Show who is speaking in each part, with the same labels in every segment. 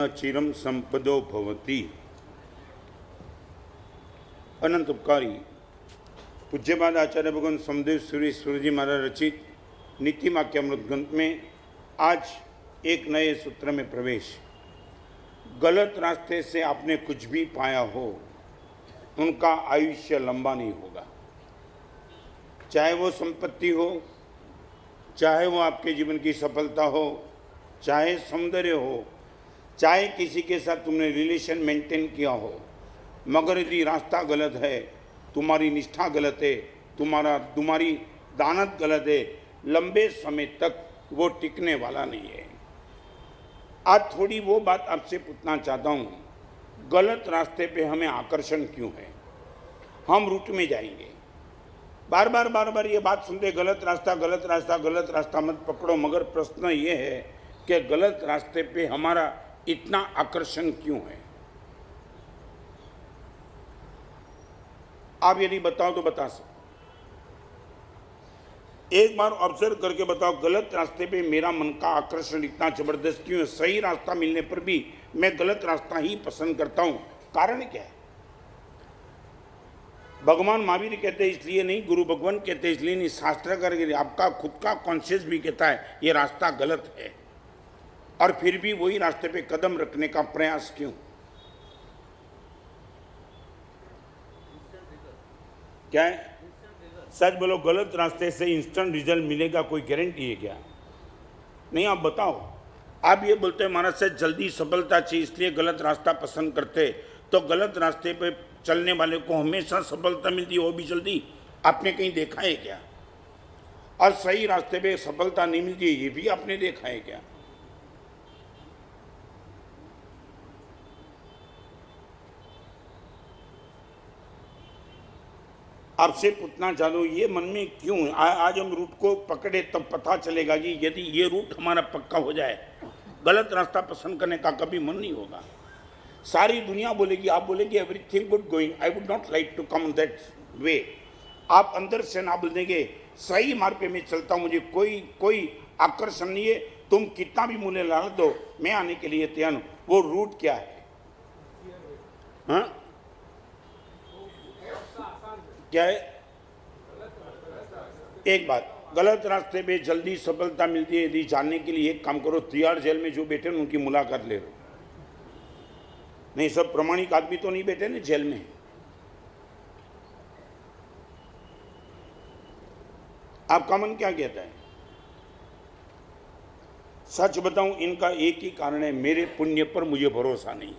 Speaker 1: चिरम संपदो भवती। अनंत उपकारी पूज्यपाद आचार्य भगवान समदेव सूर्य जी महाराज रचित नीति वाक्यामृत ग्रंथ में आज एक नए सूत्र में प्रवेश। गलत रास्ते से आपने कुछ भी पाया हो, उनका आयुष्य लंबा नहीं होगा। चाहे वो संपत्ति हो, चाहे वो आपके जीवन की सफलता हो, चाहे सौंदर्य हो, चाहे किसी के साथ तुमने रिलेशन मेंटेन किया हो, मगर यदि रास्ता गलत है, तुम्हारी निष्ठा गलत है, तुम्हारी दानत गलत है, लंबे समय तक वो टिकने वाला नहीं है। आज थोड़ी वो बात आपसे पूछना चाहता हूँ, गलत रास्ते पे हमें आकर्षण क्यों है? हम रूट में जाएंगे, बार बार ये बात सुनते, गलत रास्ता मत पकड़ो। मगर प्रश्न ये है कि गलत रास्ते पे हमारा इतना आकर्षण क्यों है? आप यदि बताओ तो बता सकते। एक बार ऑब्जर्व करके बताओ, गलत रास्ते पे मेरा मन का आकर्षण इतना जबरदस्त क्यों है? सही रास्ता मिलने पर भी मैं गलत रास्ता ही पसंद करता हूं। कारण क्या है? भगवान महावीर कहते हैं इसलिए नहीं, गुरु भगवान कहते हैं इसलिए नहीं, शास्त्रकार के लिए, आपका खुद का कॉन्शियस भी कहता है ये रास्ता गलत है, और फिर भी वही रास्ते पे कदम रखने का प्रयास क्यों? क्या है? सच बोलो, गलत रास्ते से इंस्टेंट रिजल्ट मिलेगा, कोई गारंटी है क्या? नहीं, आप बताओ। आप ये बोलते हैं महाराज से जल्दी सफलता चाहिए इसलिए गलत रास्ता पसंद करते, तो गलत रास्ते पे चलने वाले को हमेशा सफलता मिलती है, वो भी जल्दी? आपने कहीं देखा है क्या? और सही रास्ते पे सफलता नहीं मिलती है, ये भी आपने देखा है क्या? आपसे पूछना चाहूँ, ये मन में क्यों? आज हम रूट को पकड़े तब पता चलेगा कि यदि ये रूट हमारा पक्का हो जाए, गलत रास्ता पसंद करने का कभी मन नहीं होगा। सारी दुनिया बोलेगी, आप बोलेंगे everything good going, I would not like to come that way. आप अंदर से ना बोलेंगे सही मार्ग पे मैं चलता हूँ, मुझे कोई आकर्षण नहीं है, तुम कितना भी मूल्य ला दो, मैं आने के लिए तैयार हूँ। वो रूट क्या है? हाँ, क्या है? एक बात, गलत रास्ते पे जल्दी सफलता मिलती है यदि जानने के लिए एक काम करो, तिहाड़ जेल में जो बैठे हैं उनकी मुलाकात ले लो। नहीं, सब प्रामाणिक आदमी तो नहीं बैठे ना जेल में। आपका मन क्या कहता है? सच बताऊं, इनका एक ही कारण है, मेरे पुण्य पर मुझे भरोसा नहीं।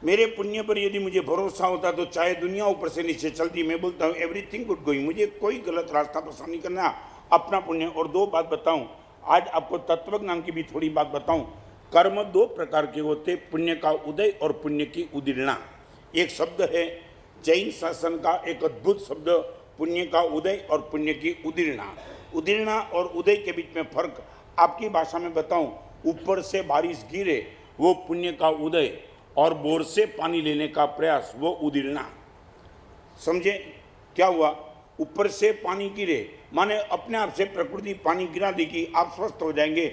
Speaker 1: मेरे पुण्य पर यदि मुझे भरोसा होता तो चाहे दुनिया ऊपर से नीचे चलती, मैं बोलता हूँ एवरीथिंग गुड गोइंग, मुझे कोई गलत रास्ता पसंद नहीं करना, अपना पुण्य। और दो बात बताऊं, आज आपको तत्व ज्ञान की भी थोड़ी बात बताऊं। कर्म दो प्रकार के होते, पुण्य का उदय और पुण्य की उदीर्णा। एक शब्द है जैन शासन का एक अद्भुत शब्द, पुण्य का उदय और पुण्य की उदीर्णा। उदीर्णा और उदय के बीच में फर्क आपकी भाषा में बताऊं, ऊपर से बारिश गिरे वो पुण्य का उदय, और बोर से पानी लेने का प्रयास वो उदीर्णा। समझे क्या हुआ? ऊपर से पानी गिरे माने अपने आप से प्रकृति पानी गिरा देगी, आप स्वस्थ हो जाएंगे।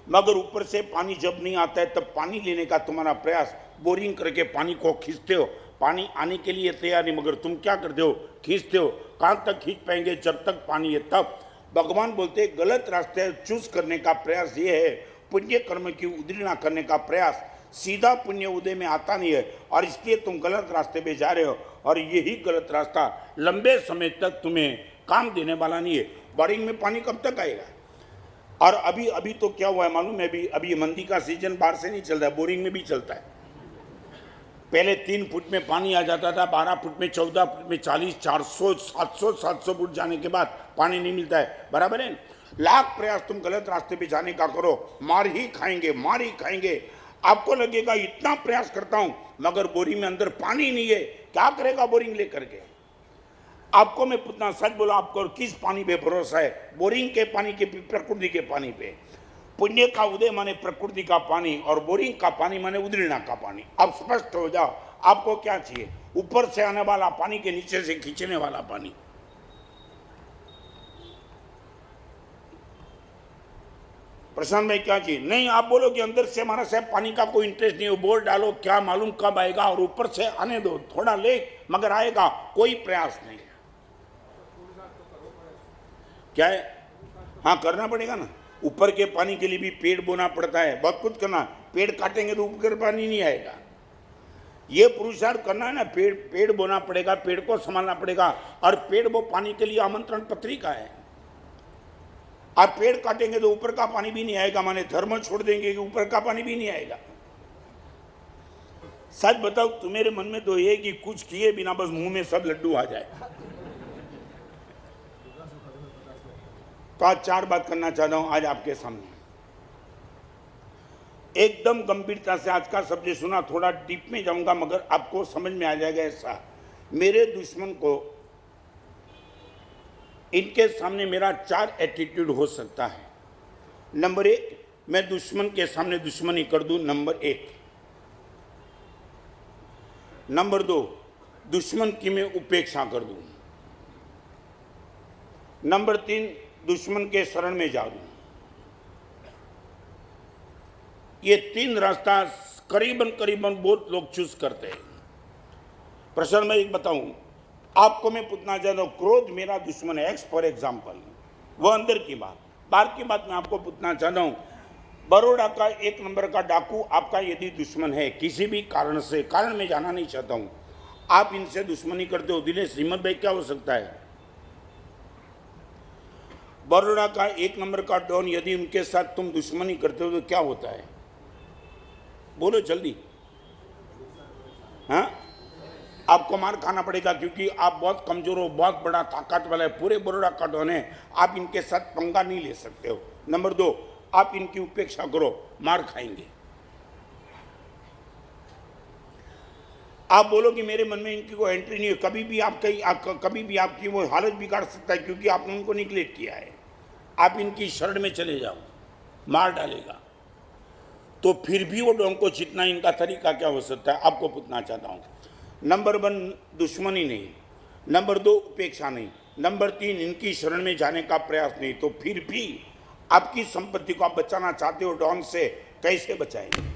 Speaker 1: मगर ऊपर से पानी जब नहीं आता है तब पानी लेने का तुम्हारा प्रयास, बोरिंग करके पानी को खींचते हो, पानी आने के लिए तैयार नहीं, मगर तुम क्या करते हो? खींचते हो। कहाँ तक खींच पाएंगे? जब तक पानी है तब। भगवान बोलते गलत रास्ते चूज करने का प्रयास ये है, पुण्य कर्म की उदीर्णा करने का प्रयास। सीधा पुण्य उदय में आता नहीं है, और इसलिए तुम गलत रास्ते पे जा रहे हो, और यही गलत रास्ता लंबे समय तक तुम्हें काम देने वाला नहीं है। बोरिंग में पानी कब तक आएगा? और अभी तो क्या हुआ है मालूम है? अभी मंदी का सीजन बाहर से नहीं चल रहा है, बोरिंग में भी चलता है। पहले 3 फुट में पानी आ जाता था, 12 फुट में, 14 फुट में, 40, 400, 700 फुट जाने के बाद पानी नहीं मिलता है। बराबर है? लाख प्रयास तुम गलत रास्ते पे जाने का करो, मार ही खाएंगे। आपको लगेगा इतना प्रयास करता हूं मगर बोरिंग में अंदर पानी नहीं है, क्या करेगा बोरिंग लेकर के? आपको मैं पूछना, सच बोला, आपको किस पानी पे भरोसा है? बोरिंग के पानी के, प्रकृति के पानी पे? पुण्य का उदय माने प्रकृति का पानी, और बोरिंग का पानी माने उदीर्णा का पानी। अब स्पष्ट हो जाओ, आपको क्या चाहिए? ऊपर से आने वाला पानी के नीचे से खींचने वाला पानी। प्रशांत भाई क्या चाहिए? नहीं, आप बोलो कि अंदर से हमारा साहब पानी का कोई इंटरेस्ट नहीं है, बोल डालो, क्या मालूम कब आएगा, और ऊपर से आने दो, थोड़ा लेट मगर आएगा, कोई प्रयास नहीं। क्या है? हाँ करना पड़ेगा ना, ऊपर के पानी के लिए भी पेड़ बोना पड़ता है, बहुत कुछ करना। पेड़ काटेंगे तो ऊपर पानी नहीं आएगा। ये पुरुषार्थ करना है ना, पेड़ बोना पड़ेगा, पेड़ को संभालना पड़ेगा, और पेड़ वो पानी के लिए आमंत्रण पत्रिका है। आप पेड़ काटेंगे तो ऊपर का पानी भी नहीं आएगा, माने धर्म छोड़ देंगे कि ऊपर का पानी भी नहीं आएगा। सच बताओ, तुम्हारे मन में तो ये कि कुछ किए बिना बस मुंह में सब लड्डू आ जाए। तो आज 4 बात करना चाहता हूं आज आपके सामने, एकदम गंभीरता से। आज का सब्जेक्ट सुना, थोड़ा डीप में जाऊंगा मगर आपको समझ में आ जाएगा। ऐसा मेरे दुश्मन को, इनके सामने मेरा 4 एटीट्यूड हो सकता है। नंबर 1, मैं दुश्मन के सामने दुश्मनी कर दूं, नंबर 1। नंबर 2, दुश्मन की मैं उपेक्षा कर दूं। नंबर 3, दुश्मन के शरण में जा दूं। ये 3 रास्ता करीबन बहुत लोग चूज करते हैं। प्रश्न में एक बताऊं, आपको मैं पूछना चाहता हूं, क्रोध मेरा दुश्मन है, एक्स फॉर एग्जाम्पल, वो अंदर की बात। बाहर की बात मैं आपको पूछना चाहता हूं, बड़ौदा का 1 नंबर का डाकू आपका यदि दुश्मन है किसी भी कारण से, कारण मैं जाना नहीं चाहता हूं, आप इनसे दुश्मनी करते हो, दिनेश श्रीमद भाई क्या हो सकता है? बड़ौदा का 1 नंबर का डॉन यदि उनके साथ तुम दुश्मनी करते हो तो क्या होता है? बोलो जल्दी। हाँ, आपको मार खाना पड़ेगा क्योंकि आप बहुत कमजोर हो, बहुत बड़ा ताकत वाला है, पूरे बड़ौदा का डॉन है, आप इनके साथ पंगा नहीं ले सकते हो। नंबर 2, आप इनकी उपेक्षा करो, मार खाएंगे। आप बोलो कि मेरे मन में इनकी कोई एंट्री नहीं है, कभी भी आपकी वो हालत बिगाड़ सकता है क्योंकि आपने उनको निग्लेक्ट किया है। आप इनकी शरण में चले जाओ, मार डालेगा। तो फिर भी वो डॉन को जीतना इनका तरीका क्या हो सकता है, आपको पूछना चाहता हूं। नंबर 1, दुश्मनी नहीं। नंबर 2, उपेक्षा नहीं। नंबर 3, इनकी शरण में जाने का प्रयास नहीं। तो फिर भी आपकी संपत्ति को आप बचाना चाहते हो डॉन से, कैसे बचाएंगे?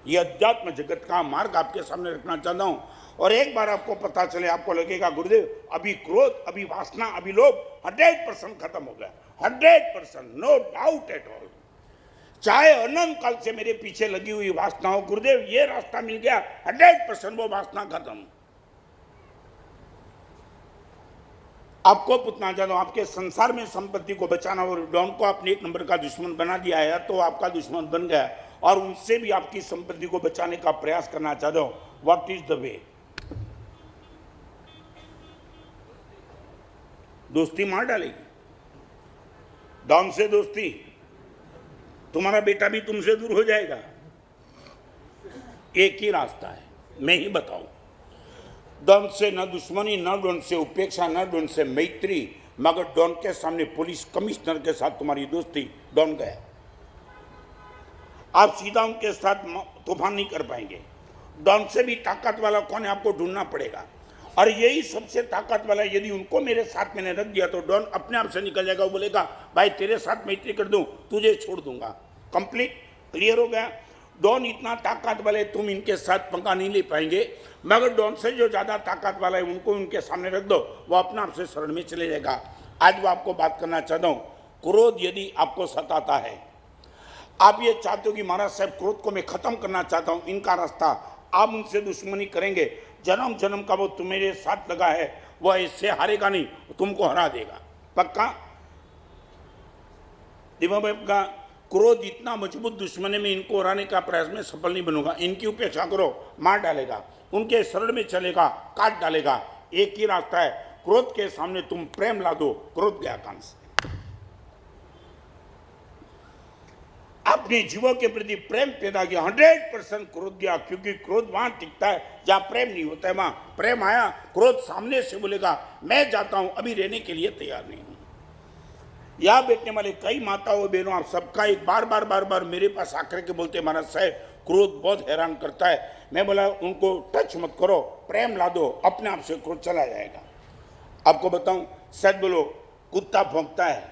Speaker 1: ये अध्यात्म जगत का मार्ग आपके सामने रखना चाहता हूं। और एक बार आपको पता चले, आपको लगेगा गुरुदेव अभी क्रोध, अभी वासना, अभी लोभ 100% खत्म हो गया, 100%, नो डाउट एट ऑल। चाहे अनंत काल से मेरे पीछे लगी हुई वासना हो, गुरुदेव ये रास्ता मिल गया, 100% वो वासना खत्म। आपको पूछना चाहता हूं, आपके संसार में संपत्ति को बचाना और डॉन को आपने 1 नंबर का दुश्मन बना दिया है, तो आपका दुश्मन बन गया और उनसे भी आपकी संपत्ति को बचाने का प्रयास करना चाहते हो। What is the way? दोस्ती मार डालेगी, डॉन से दोस्ती, तुम्हारा बेटा भी तुमसे दूर हो जाएगा। एक ही रास्ता है, मैं ही बताऊं, डॉन से न दुश्मनी, न डॉन से उपेक्षा, न डॉन से मैत्री, मगर डॉन के सामने पुलिस कमिश्नर के साथ तुम्हारी दोस्ती, डॉन गया। आप सीधा उनके साथ तूफान नहीं कर पाएंगे। डॉन से भी ताकत वाला कौन है आपको ढूंढना पड़ेगा, और यही सबसे ताकत वाला, यदि उनको मेरे साथ मैंने रख दिया तो डॉन अपने आप से निकल जाएगा। वो बोलेगा भाई तेरे साथ मैत्री कर दूं, तुझे छोड़ दूंगा। कंप्लीट क्लियर हो गया? डॉन इतना ताकत वाले, तुम इनके साथ पंगा नहीं ले पाएंगे, मगर डॉन से जो ज्यादा ताकत वाला है उनको उनके सामने रख दो, वो अपने आप से शरण में चले जाएगा। आज वो आपको बात करना चाहता हूं, क्रोध यदि आपको सताता है, आप ये चाहते हो कि महाराज साहब क्रोध को मैं खत्म करना चाहता हूं, इनका रास्ता, आप उनसे दुश्मनी करेंगे, जन्म जन्म का वो तुम्हारे साथ लगा है, वो इससे हारेगा नहीं, तुमको हरा देगा पक्का। दिमाग का क्रोध इतना मजबूत दुश्मन है, मैं इनको हराने का प्रयास में सफल नहीं बनूंगा। इनकी उपेक्षा करो, मार डालेगा, उनके शरण में चलेगा, काट डालेगा। एक ही रास्ता है, क्रोध के सामने तुम प्रेम ला दो, क्रोध गया कान से। अपने जीवों के प्रति प्रेम पैदा किया, 100% क्रोध गया, क्योंकि क्रोध वहां टिकता है जहां प्रेम नहीं होता है। वहां प्रेम आया, क्रोध सामने से बोलेगा मैं जाता हूं, अभी रहने के लिए तैयार नहीं हूं। यहां बैठने वाले कई माताओं बहनों, आप सबका एक बार बार मेरे पास आकर के बोलते महाराज साहब क्रोध बहुत हैरान करता है। मैं बोला उनको टच मत करो, प्रेम ला दो, अपने आप से क्रोध चला जाएगा। आपको बताऊं, सच बोलो, कुत्ता भौंकता है,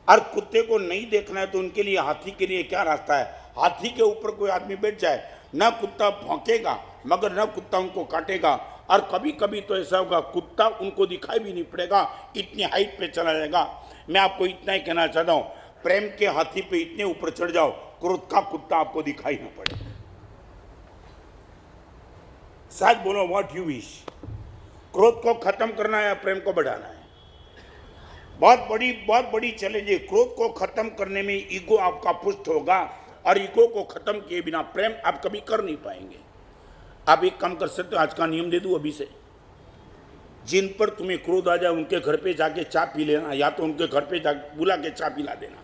Speaker 1: और कुत्ते को नहीं देखना है तो उनके लिए हाथी के लिए क्या रास्ता है? हाथी के ऊपर कोई आदमी बैठ जाए, ना कुत्ता भौंकेगा मगर न कुत्ता उनको काटेगा। और कभी कभी तो ऐसा होगा कुत्ता उनको दिखाई भी नहीं पड़ेगा, इतनी हाइट पे चला जाएगा। मैं आपको इतना ही कहना चाहता हूँ, प्रेम के हाथी पे इतने ऊपर चढ़ जाओ, क्रोध का कुत्ता आपको दिखाई ना पड़े। सच बोलो, व्हाट यू विश। क्रोध को खत्म करना है या प्रेम को बढ़ाना है? बहुत बड़ी चैलेंज है। क्रोध को खत्म करने में ईगो आपका पुष्ट होगा, और ईगो को खत्म किए बिना प्रेम आप कभी कर नहीं पाएंगे। आप एक काम कर सकते हो, आज का नियम दे दूं अभी से, जिन पर तुम्हें क्रोध आ जाए उनके घर पे जाके चाय पी लेना, या तो उनके घर पे जाके बुला के चाय पिला देना।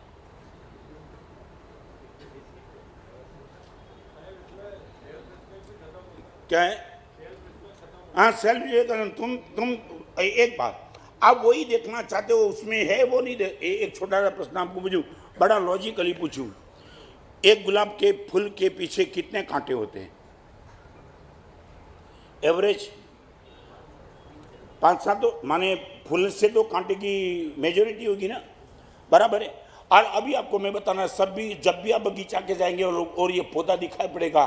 Speaker 1: क्या है? हाँ, सेल्फ। तुम एक बात आप वही देखना चाहते हो, उसमें है वो नहीं। एक छोटा सा प्रश्न आपको पूछूं, बड़ा लॉजिकली पूछूं, एक गुलाब के फूल के पीछे कितने कांटे होते हैं? एवरेज 5-7। तो माने फूल से तो कांटे की मेजोरिटी होगी ना, बराबर है। और अभी आपको मैं बताना, सब भी जब भी आप बगीचा के जाएंगे और ये पौधा दिखाई पड़ेगा,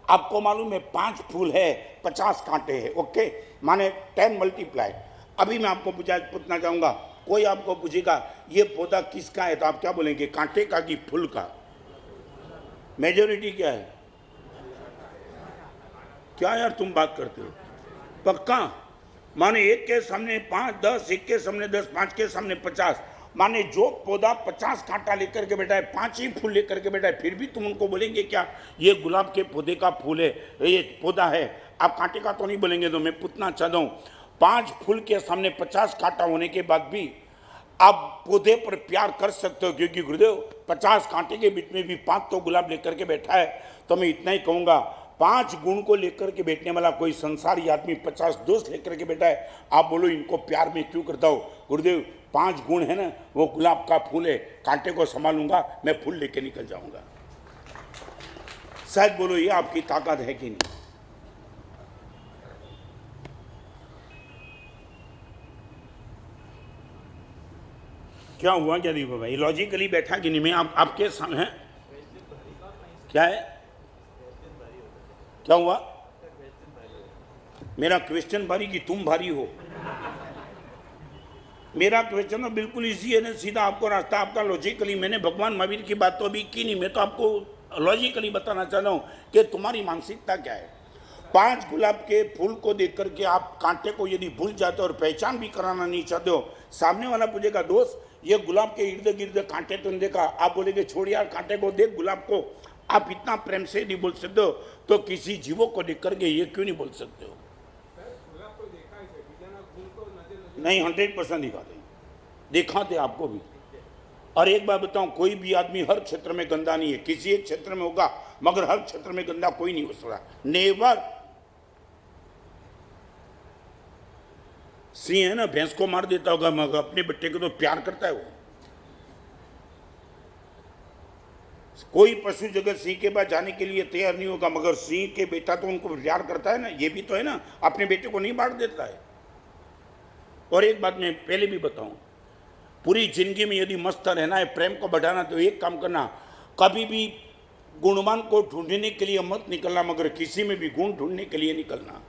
Speaker 1: आपको मालूम है 5 फूल है 50 कांटे हैं। ओके, माने 10 मल्टीप्लाई। अभी मैं आपको पूछना चाहूंगा, कोई आपको पूछेगा ये पौधा किसका है, तो आप क्या बोलेंगे? कांटे का कि फूल का? मेजोरिटी क्या है? क्या यार तुम बात करते हो? पक्का? माने एक के सामने 5, 10, एक के सामने 10, 5 के सामने 50। माने जो पौधा 50 कांटा लेकर के बैठा है, 5 ही फूल लेकर के बैठा है, फिर भी तुम उनको बोलेंगे क्या ये गुलाब के पौधे का फूल है, ये पौधा है? आप कांटे का तो नहीं बोलेंगे। तो मैं पूछना चाहता हूँ, 5 फूल के सामने 50 कांटा होने के बाद भी आप पौधे पर प्यार कर सकते हो, क्योंकि गुरुदेव 50 कांटे के बीच में भी 5 तो गुलाब लेकर के बैठा है। तो मैं इतना ही कहूँगा, 5 गुण को लेकर के बैठने वाला कोई संसारी आदमी 50 दोष लेकर के बैठा है। आप बोलो इनको प्यार में क्यों करता हो? गुरुदेव 5 गुण है ना, वो गुलाब का फूल है, कांटे को संभालूंगा, मैं फूल लेके निकल जाऊंगा। शायद बोलो ये आपकी ताकत है कि नहीं? क्या हुआ? क्या दीपा भाई लॉजिकली बैठा कि नहीं? मैं आपके सामने है क्या है? क्या हुआ? मेरा क्वेश्चन भारी कि तुम भारी हो? मेरा क्वेश्चन बिल्कुल इजी है ना, सीधा आपको रास्ता आपका लॉजिकली। मैंने भगवान महावीर की बात तो अभी की नहीं, मैं तो आपको लॉजिकली बताना चाहता हूँ कि तुम्हारी मानसिकता क्या है। 5 गुलाब के फूल को देख करके आप कांटे को यदि भूल जाते हो और पहचान भी कराना नहीं चाहते हो, सामने वाला पूछेगा दोस्त ये गुलाब के इर्द गिर्द कांटे तुमने देखा? आप बोलेंगे छोड़ यार कांटे को, देख गुलाब को। आप इतना प्रेम से नहीं बोल सकते हो, तो किसी जीवों को देख करके ये क्यों नहीं बोल सकते हो? नहीं, 100% दिखाते, दिखाते आपको भी। और एक बात बताऊं, कोई भी आदमी हर क्षेत्र में गंदा नहीं है, किसी एक क्षेत्र में होगा, मगर हर क्षेत्र में गंदा कोई नहीं हो सकता, नेवर। सिंह है ना, भैंस को मार देता होगा मगर अपने बेटे को तो प्यार करता है वो। कोई पशु जगत सिंह के पास जाने के लिए तैयार नहीं होगा, मगर सिंह के बेटा तो उनको प्यार करता है ना। ये भी तो है ना, अपने बेटे को नहीं बांट देता है। और एक बात मैं पहले भी बताऊं, पूरी जिंदगी में यदि मस्त रहना है, प्रेम को बढ़ाना, तो एक काम करना, कभी भी गुणवान को ढूंढने के लिए मत निकलना, मगर किसी में भी गुण ढूंढने के लिए निकलना।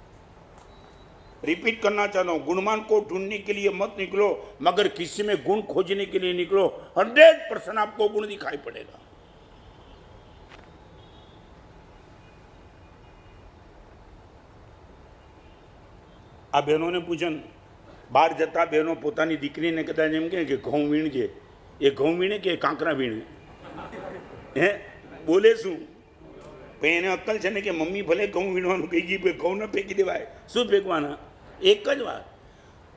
Speaker 1: रिपीट करना चाहता हूं, गुणवान को ढूंढने के लिए मत निकलो, मगर किसी में गुण खोजने के लिए निकलो। 100% आपको गुण दिखाई पड़ेगा। आ बहनों ने पूछन, બહાર જતા બહેનો પોતાની દીકરીને કદાચ એમ કહે કે ઘઉં વીણજે, એ ઘઉં વીણે કે કાંકરા વીણે? હે બોલે શું? ભાઈ એને અક્કલ છે ને કે મમ્મી ભલે ઘઉં વીણવાનું કહી ગઈ, ભાઈ ઘઉં ન ફેંકી દેવાય, શું ફેંકવાના? એક જ વાત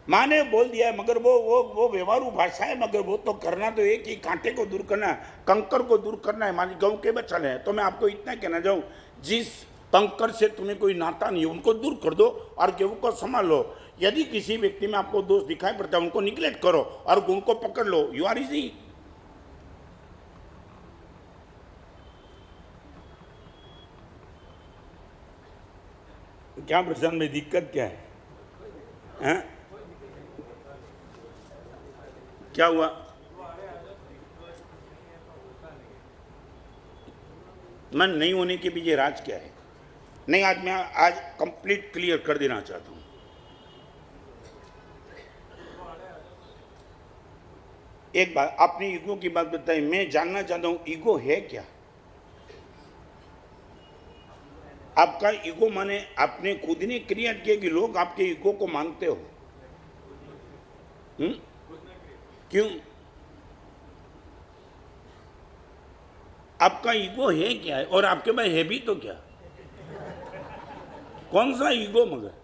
Speaker 1: माँ ने बोल दिया है, मगर वो व्यवहारू भाषा है, मगर वो तो करना तो एक ही, कांटे को दूर करना, कंकर को दूर करना है। मान गऊ के बच्चे हैं, तो मैं आपको इतना कहना चाहूँ, जिस कंकर से तुम्हें कोई नाता नहीं है उनको दूर कर दो और गेहूं को संभाल लो। यदि किसी व्यक्ति में आपको दोष दिखाई पड़ता है, उनको निग्लेक्ट करो और गुण को पकड़ लो, यू आर इजी। क्या प्रशांत में दिक्कत क्या है? क्या हुआ? मन नहीं होने के पीछे राज क्या है? नहीं, आज मैं आज कंप्लीट क्लियर कर देना चाहता हूं। एक बात, आपने ईगो की बात बताई, मैं जानना चाहता हूं ईगो है क्या? आपका ईगो माने आपने खुद ने क्रिएट किया कि लोग आपके ईगो को मानते हो? क्यों? आपका ईगो है क्या है? और आपके पास है भी तो क्या? कौन सा ईगो? मगर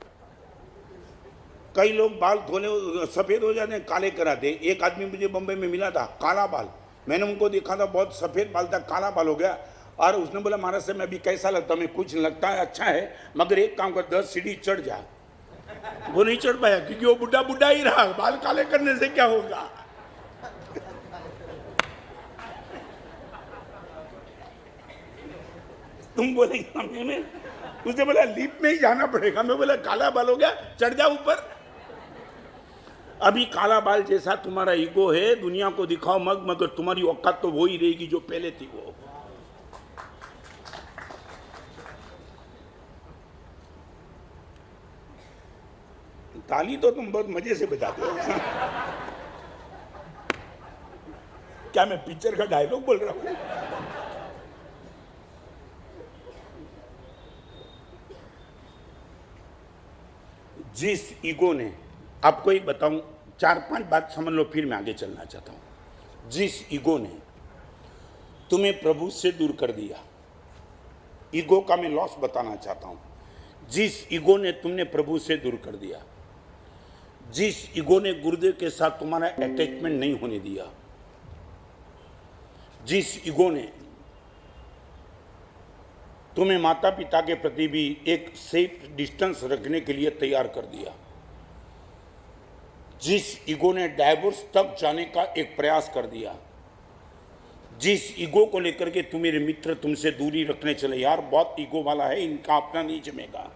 Speaker 1: कई लोग बाल थोड़े सफेद हो जाते हैं, काले कराते। एक आदमी मुझे बंबई में मिला था, काला बाल, मैंने उनको देखा था, बहुत सफेद बाल था, काला बाल हो गया। और उसने बोला महाराज से मैं अभी कैसा लगता हूं? मैं कुछ लगता है अच्छा है, मगर एक काम कर, 10 सीढ़ी चढ़ जा। वो नहीं चढ़ पाया क्योंकि वो बुढ़ा बुढ़ा ही रहा। बाल काले करने से क्या होगा? तुम बोलेगा मैंने, उसने बोला लिफ्ट में ही जाना पड़ेगा। मैं बोला काला बाल हो गया, चढ़ जा ऊपर। अभी काला बाल जैसा तुम्हारा ईगो है, दुनिया को दिखाओ मगर तुम्हारी औकात तो वो ही रहेगी जो पहले थी। वो ताली तो तुम बहुत मजे से बजाते हो। क्या मैं पिक्चर का डायलॉग बोल रहा हूं? जिस ईगो ने, आपको एक बताऊं, 4-5 बात समझ लो, फिर मैं आगे चलना चाहता हूं। जिस ईगो ने तुम्हें प्रभु से दूर कर दिया, ईगो का मैं लॉस बताना चाहता हूं। जिस ईगो ने तुमने प्रभु से दूर कर दिया, जिस ईगो ने गुरुदेव के साथ तुम्हारा अटैचमेंट नहीं होने दिया, जिस ईगो ने तुम्हें माता पिता के प्रति भी एक सेफ डिस्टेंस रखने के लिए तैयार कर दिया, जिस ईगो ने डाइवोर्स तक जाने का एक प्रयास कर दिया, जिस ईगो को लेकर के तुम मेरे मित्र तुमसे दूरी रखने चले, यार बहुत ईगो वाला है, इनका अपना नहीं जमेगा,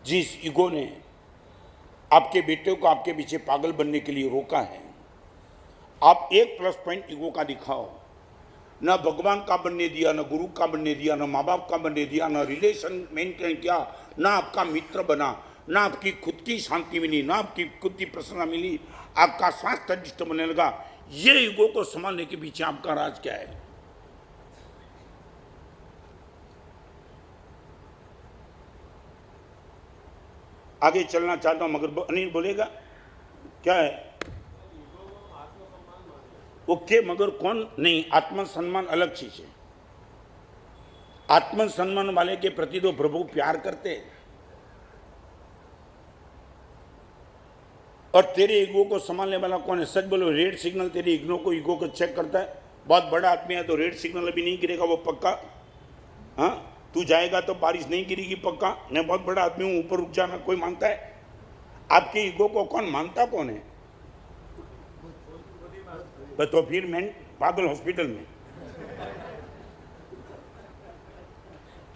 Speaker 1: जिस ईगो ने आपके बेटे को आपके पीछे पागल बनने के लिए रोका है, आप एक प्लस पॉइंट ईगो का दिखाओ। ना भगवान का बनने दिया, ना गुरु का बनने दिया, ना माँ बाप का बनने दिया, ना रिलेशन मेंटेन किया, ना आपका मित्र बना, ना आपकी खुद की शांति मिली, ना आपकी खुद की प्रसन्नता मिली, आपका स्वास्थ्य डिस्टर्ब होने लगा। ये ईगो को संभालने के पीछे आपका राज क्या है? आगे चलना चाहता हूं मगर अनिल बोलेगा क्या है? ओके, मगर कौन नहीं? आत्मसम्मान अलग चीज है। आत्मसम्मान वाले के प्रति तो प्रभु प्यार करते हैं। और तेरे ईगो को संभालने वाला कौन है? सच बोलो, रेड सिग्नल तेरे ईगो को चेक करता है। बहुत बड़ा आदमी है तो रेड सिग्नल अभी नहीं गिरेगा, वो पक्का। हाँ, तू जाएगा तो बारिश नहीं गिरेगी, पक्का। मैं बहुत बड़ा आदमी हूं, ऊपर रुक जाना कोई मानता है? आपके ईगो को कौन मानता? कौन है? तो फिर मैं पागल हॉस्पिटल में।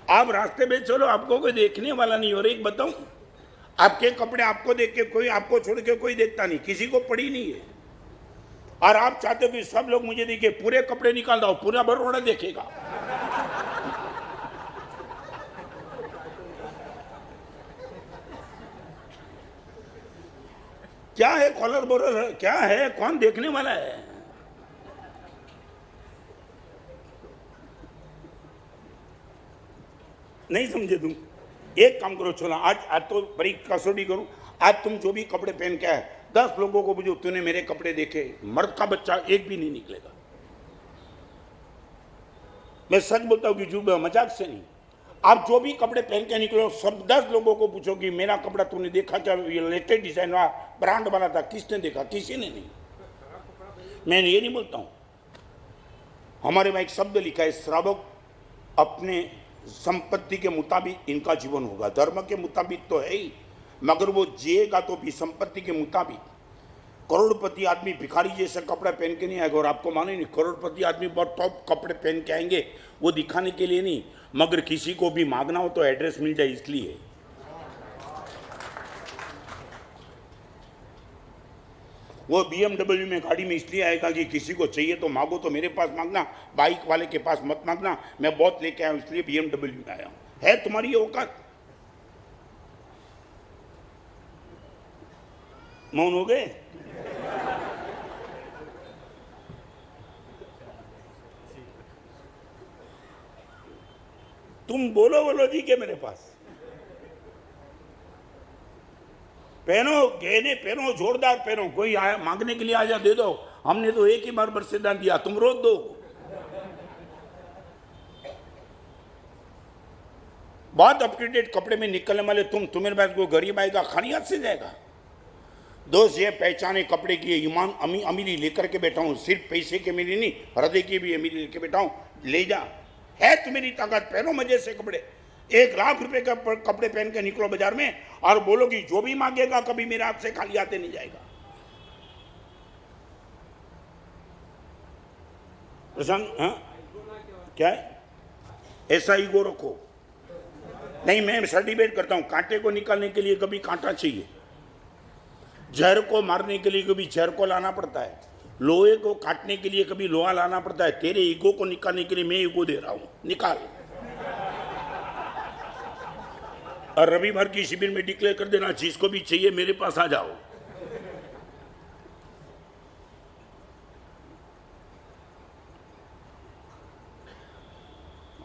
Speaker 1: आप रास्ते में चलो, आपको कोई देखने वाला नहीं। और एक बताऊं, आपके कपड़े आपको देख के कोई, आपको छोड़ के कोई देखता नहीं, किसी को पड़ी नहीं है। और आप चाहते हो कि सब लोग मुझे देखे, पूरे कपड़े निकाल दो, पूरा बड़ोड़ा देखेगा। क्या है कॉलर बोलर? क्या है? कौन देखने वाला है? नहीं समझे तुम? एक काम करो, चलो आज तो बड़ी कसौटी करूं। आज तुम जो भी कपड़े पहन के आए, 10 लोगों को पूछो तूने मेरे कपड़े देखे? मर्द का बच्चा एक भी नहीं निकलेगा। मैं सच बोलता हूं कि झूठ, मजाक से नहीं। आप जो भी कपड़े पहन के निकलो, सब 10 लोगों को पूछो कि मेरा कपड़ा तूने देखा क्या? ये लेटेस्ट डिजाइन वाला ब्रांड वाला था, किसने देखा? किसी ने नहीं। मैं ये नहीं बोलता हूं। हमारे वहां एक शब्द लिखा है, श्रावक अपने संपत्ति के मुताबिक इनका जीवन होगा। धर्म के मुताबिक तो है ही, मगर वो जिएगा तो भी संपत्ति के मुताबिक। करोड़पति आदमी भिखारी जैसे कपड़े पहन के नहीं आएगा। और आपको माने नहीं, करोड़पति आदमी बहुत टॉप कपड़े पहन के आएंगे, वो दिखाने के लिए नहीं, मगर किसी को भी मांगना हो तो एड्रेस मिल जाए इसलिए। वो BMW में गाड़ी में इसलिए आएगा कि किसी को चाहिए तो मांगो, तो मेरे पास मांगना, बाइक वाले के पास मत मांगना। मैं बहुत लेके आया हूँ इसलिए BMW में आया हूँ। है तुम्हारी ये औकात? मौन हो गए? तुम बोलो जी के मेरे पास पहनो, गहने पहनो, जोरदार पहनो। कोई आया मांगने के लिए आ जा, दे दो। हमने तो एक ही बार बरसेदान दिया, तुम रोज दो। बहुत अप टू डेट कपड़े में निकलने वाले तुम्हारे पास कोई गरीब आएगा खाली हाथ से जाएगा? दोस्त ये पहचाने कपड़े की ईमान अमीरी लेकर के बैठा हूं, सिर्फ पैसे की अमीरी नहीं, हृदय की भी अमीरी लेके बैठा हूं। ले जा, है तुम्हारी ताकत, पहनो मजे से कपड़े। 1 लाख रुपए का कपड़े पहन के निकलो बाजार में और बोलो कि जो भी मांगेगा कभी मेरे हाथ से खाली हाथे नहीं जाएगा। प्रशांत, हाँ क्या है? ऐसा ईगो रखो नहीं। मैं सर्टिफिकेट करता हूं, कांटे को निकालने के लिए कभी कांटा चाहिए, जहर को मारने के लिए कभी जहर को लाना पड़ता है, लोहे को काटने के लिए कभी लोहा लाना पड़ता है। तेरे ईगो को निकालने के लिए मैं ईगो दे रहा हूं, निकाल। और रविवार की शिविर में डिक्लेयर कर देना, जिसको भी चाहिए मेरे पास आ जाओ।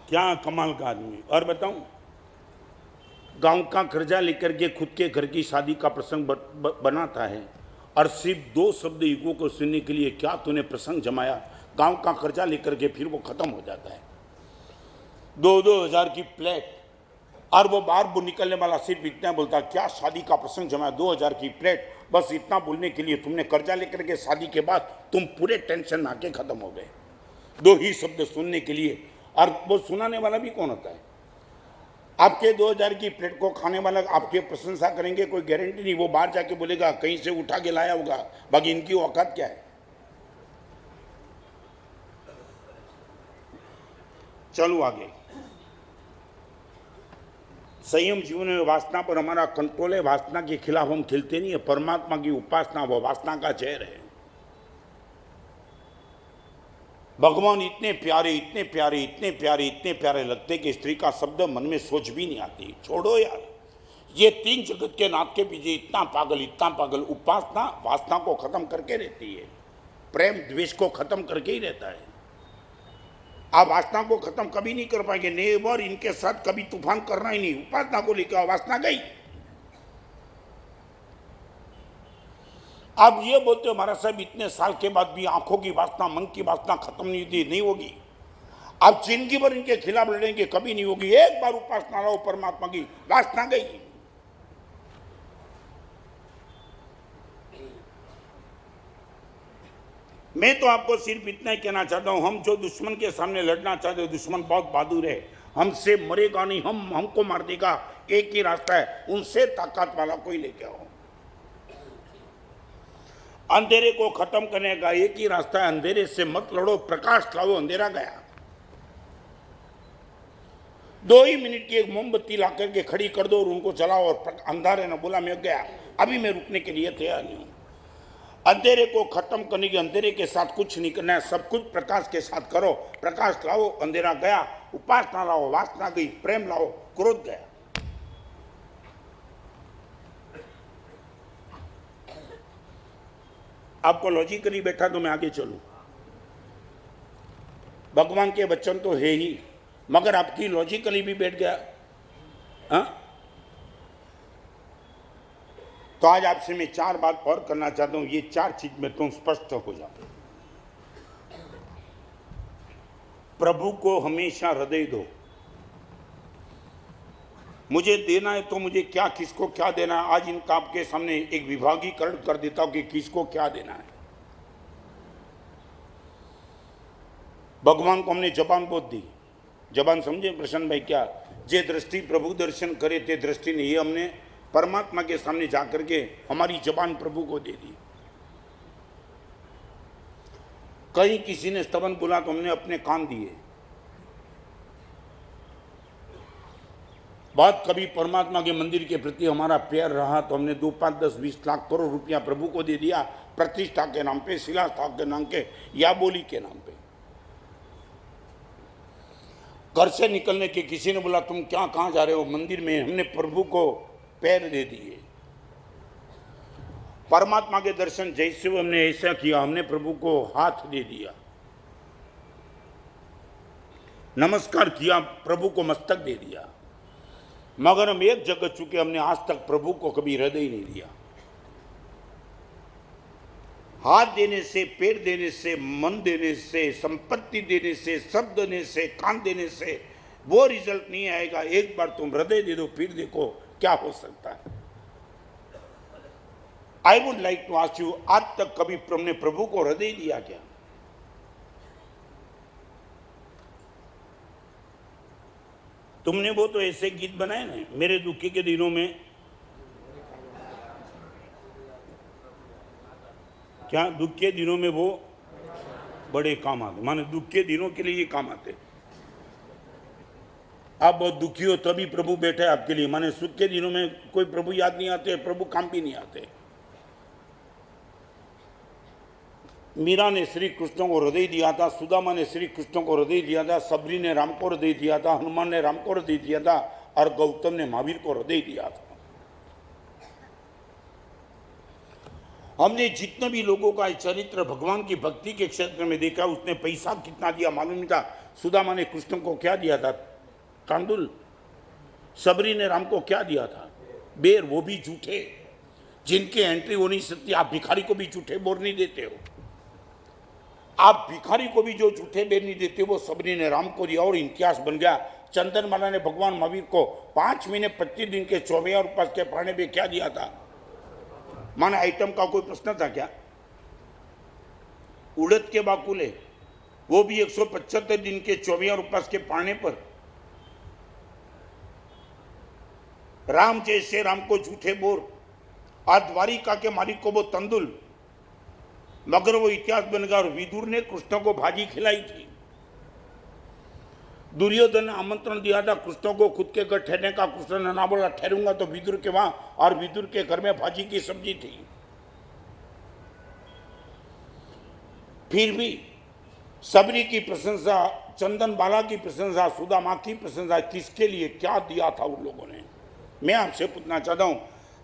Speaker 1: क्या कमाल का आदमी। और बताऊं, गांव का कर्जा लेकर के खुद के घर की शादी का प्रसंग बनाता है और सिर्फ 2 शब्द ईगो को सुनने के लिए, क्या तूने प्रसंग जमाया, गांव का कर्जा लेकर के फिर वो खत्म हो जाता है। 2-2 हजार की प्लेट और वो बार वो निकलने वाला सिर्फ इतना बोलता, क्या शादी का प्रसंग जमाया, 2 हजार की प्लेट। बस इतना बोलने के लिए तुमने कर्जा लेकर के शादी के बाद तुम पूरे टेंशन में आके खत्म हो गए, 2 ही शब्द सुनने के लिए। और वो सुनाने वाला भी कौन होता है? आपके 2000 की प्लेट को खाने वाला आपकी प्रशंसा करेंगे, कोई गारंटी नहीं। वो बाहर जाके बोलेगा कहीं से उठा के लाया होगा, बाकी इनकी औकात क्या है। चलो आगे। संयम जीवन में वासना पर हमारा कंट्रोल है, वासना के खिलाफ हम खिलते नहीं है। परमात्मा की उपासना वो वासना का जहर है। भगवान इतने प्यारे, इतने प्यारे, इतने प्यारे, इतने प्यारे लगते कि स्त्री का शब्द मन में सोच भी नहीं आती। छोड़ो यार, ये 3 जगत के नाथ के पीछे इतना पागल, इतना पागल। उपासना वासना को खत्म करके रहती है, प्रेम द्वेष को खत्म करके ही रहता है। आप वासना को खत्म कभी नहीं कर पाएंगे, नेवर। इनके साथ कभी तूफान करना ही नहीं। उपासना को लेकर आओ, वासना गई। अब ये बोलते हो महाराज साहब इतने साल के बाद भी आंखों की वासना, मन की वासना खत्म नहीं होती। नहीं होगी। अब जिंदगी भर इनके खिलाफ लड़ेंगे, कभी नहीं होगी। एक बार उपासना लाओ परमात्मा की, वासना गई। मैं तो आपको सिर्फ इतना ही कहना चाहता हूं, हम जो दुश्मन के सामने लड़ना चाहते हो, दुश्मन बहुत बहादुर है, हमसे मरेगा नहीं, हमको मार देगा। एक ही रास्ता है, उनसे ताकत वाला कोई लेके आओ। अंधेरे को खत्म करने का एक ही रास्ता है, अंधेरे से मत लड़ो, प्रकाश लाओ। अंधेरा गया। 2 ही मिनट की एक मोमबत्ती ला करके खड़ी कर दो और उनको जलाओ, और अंधारे ने बोला मैं गया, अभी मैं रुकने के लिए तैयार नहीं हूं। अंधेरे को खत्म करने के, अंधेरे के साथ कुछ नहीं करना है, सब कुछ प्रकाश के साथ करो। प्रकाश लाओ, अंधेरा गया। उपासना लाओ, वासना गई। प्रेम लाओ, क्रोध गया। आपको लॉजिकली बैठा तो मैं आगे चलूं। भगवान के वचन तो है ही, मगर आपकी लॉजिकली भी बैठ गया। हाँ? तो आज आपसे मैं 4 बात और करना चाहता हूं, ये 4 चीज में तुम स्पष्ट हो जाओ। प्रभु को हमेशा हृदय दो। मुझे देना है तो मुझे क्या, किसको क्या देना है, आज इनका आपके सामने एक विभागीकरण कर देता हूं कि किसको क्या देना है। भगवान को हमने जबान बहुत दी। जबान समझे प्रसन्न भाई? क्या जे दृष्टि प्रभु दर्शन करे ते दृष्टि नहीं, ये हमने परमात्मा के सामने जाकर के हमारी जबान प्रभु को दे दी। कहीं किसी ने स्तवन बोला तो हमने अपने कान दिए। बहुत कभी परमात्मा के मंदिर के प्रति हमारा प्यार रहा तो हमने 2, 5, 10, 20 लाख करोड़ रुपया प्रभु को दे दिया, प्रतिष्ठा के नाम पे, शिलास्थाप के नाम के, या बोली के नाम पे। घर से निकलने के किसी ने बोला तुम क्या कहाँ जा रहे हो? मंदिर में। हमने प्रभु को पैर दे दिए। परमात्मा के दर्शन जैसे हमने ऐसा किया, हमने प्रभु को हाथ दे दिया, नमस्कार किया, प्रभु को मस्तक दे दिया। मगर हम एक जगह चुके, हमने आज तक प्रभु को कभी हृदय नहीं दिया। हाथ देने से, पैर देने से, मन देने से, संपत्ति देने से, शब्द देने से, कान देने से वो रिजल्ट नहीं आएगा। एक बार तुम हृदय दे दो, फिर देखो क्या हो सकता है। I would like to ask you, आज तक कभी तुमने प्रभु को हृदय दिया क्या? तुमने वो तो ऐसे गीत बनाए ना, मेरे दुखी के दिनों में, क्या दुख के दिनों में वो बड़े काम आते, माने दुख के दिनों के लिए ये काम आते। आप बहुत दुखी हो तभी प्रभु बैठे है आपके लिए, माने सुख के दिनों में कोई प्रभु याद नहीं आते, प्रभु काम भी नहीं आते। मीरा ने श्री कृष्ण को हृदय दिया था, सुदामा ने श्री कृष्ण को हृदय दिया था, सबरी ने राम को हृदय दिया था, हनुमान ने राम को हृदय दिया था, और गौतम ने महावीर को हृदय दिया था। हमने जितने भी लोगों का चरित्र भगवान की भक्ति के क्षेत्र में देखा, उसने पैसा कितना दिया मालूम नहीं था। सुदामा ने कृष्ण को क्या दिया था? तांदुल। सबरी ने राम को क्या दिया था? बेर, वो भी झूठे, जिनके एंट्री हो नहीं सकती। आप भिखारी को भी झूठे बोर नहीं देते हो, आप भिखारी को भी जो झूठे बेर नहीं देते, वो सबरी ने राम को दिया और इतिहास बन गया। चंदनमाला ने भगवान महावीर को 5 महीने 25 दिन के 24 उपवास के पढ़ने पे क्या दिया था? माने आइटम का कोई प्रश्न था क्या? उड़द के बाकुले, वो भी 175 दिन के 24 उपवास के पढ़ने पर। राम जैसे राम को झूठे बोर, और द्वारिका के मालिक को वो तंदुल। मगर वो इतिहास बन गया। और विदुर ने कृष्ण को भाजी खिलाई थी। दुर्योधन ने आमंत्रण दिया था कृष्ण को खुद के घर ठहरने का, कृष्ण ने ना बोला ठहरूंगा तो विदुर के वहां, और विदुर के घर में भाजी की सब्जी थी। फिर भी सबरी की प्रशंसा, चंदनबाला की प्रशंसा, सुदामा की प्रशंसा, किसके लिए क्या दिया था उन लोगों ने? मैं आपसे पूछना चाहता हूं,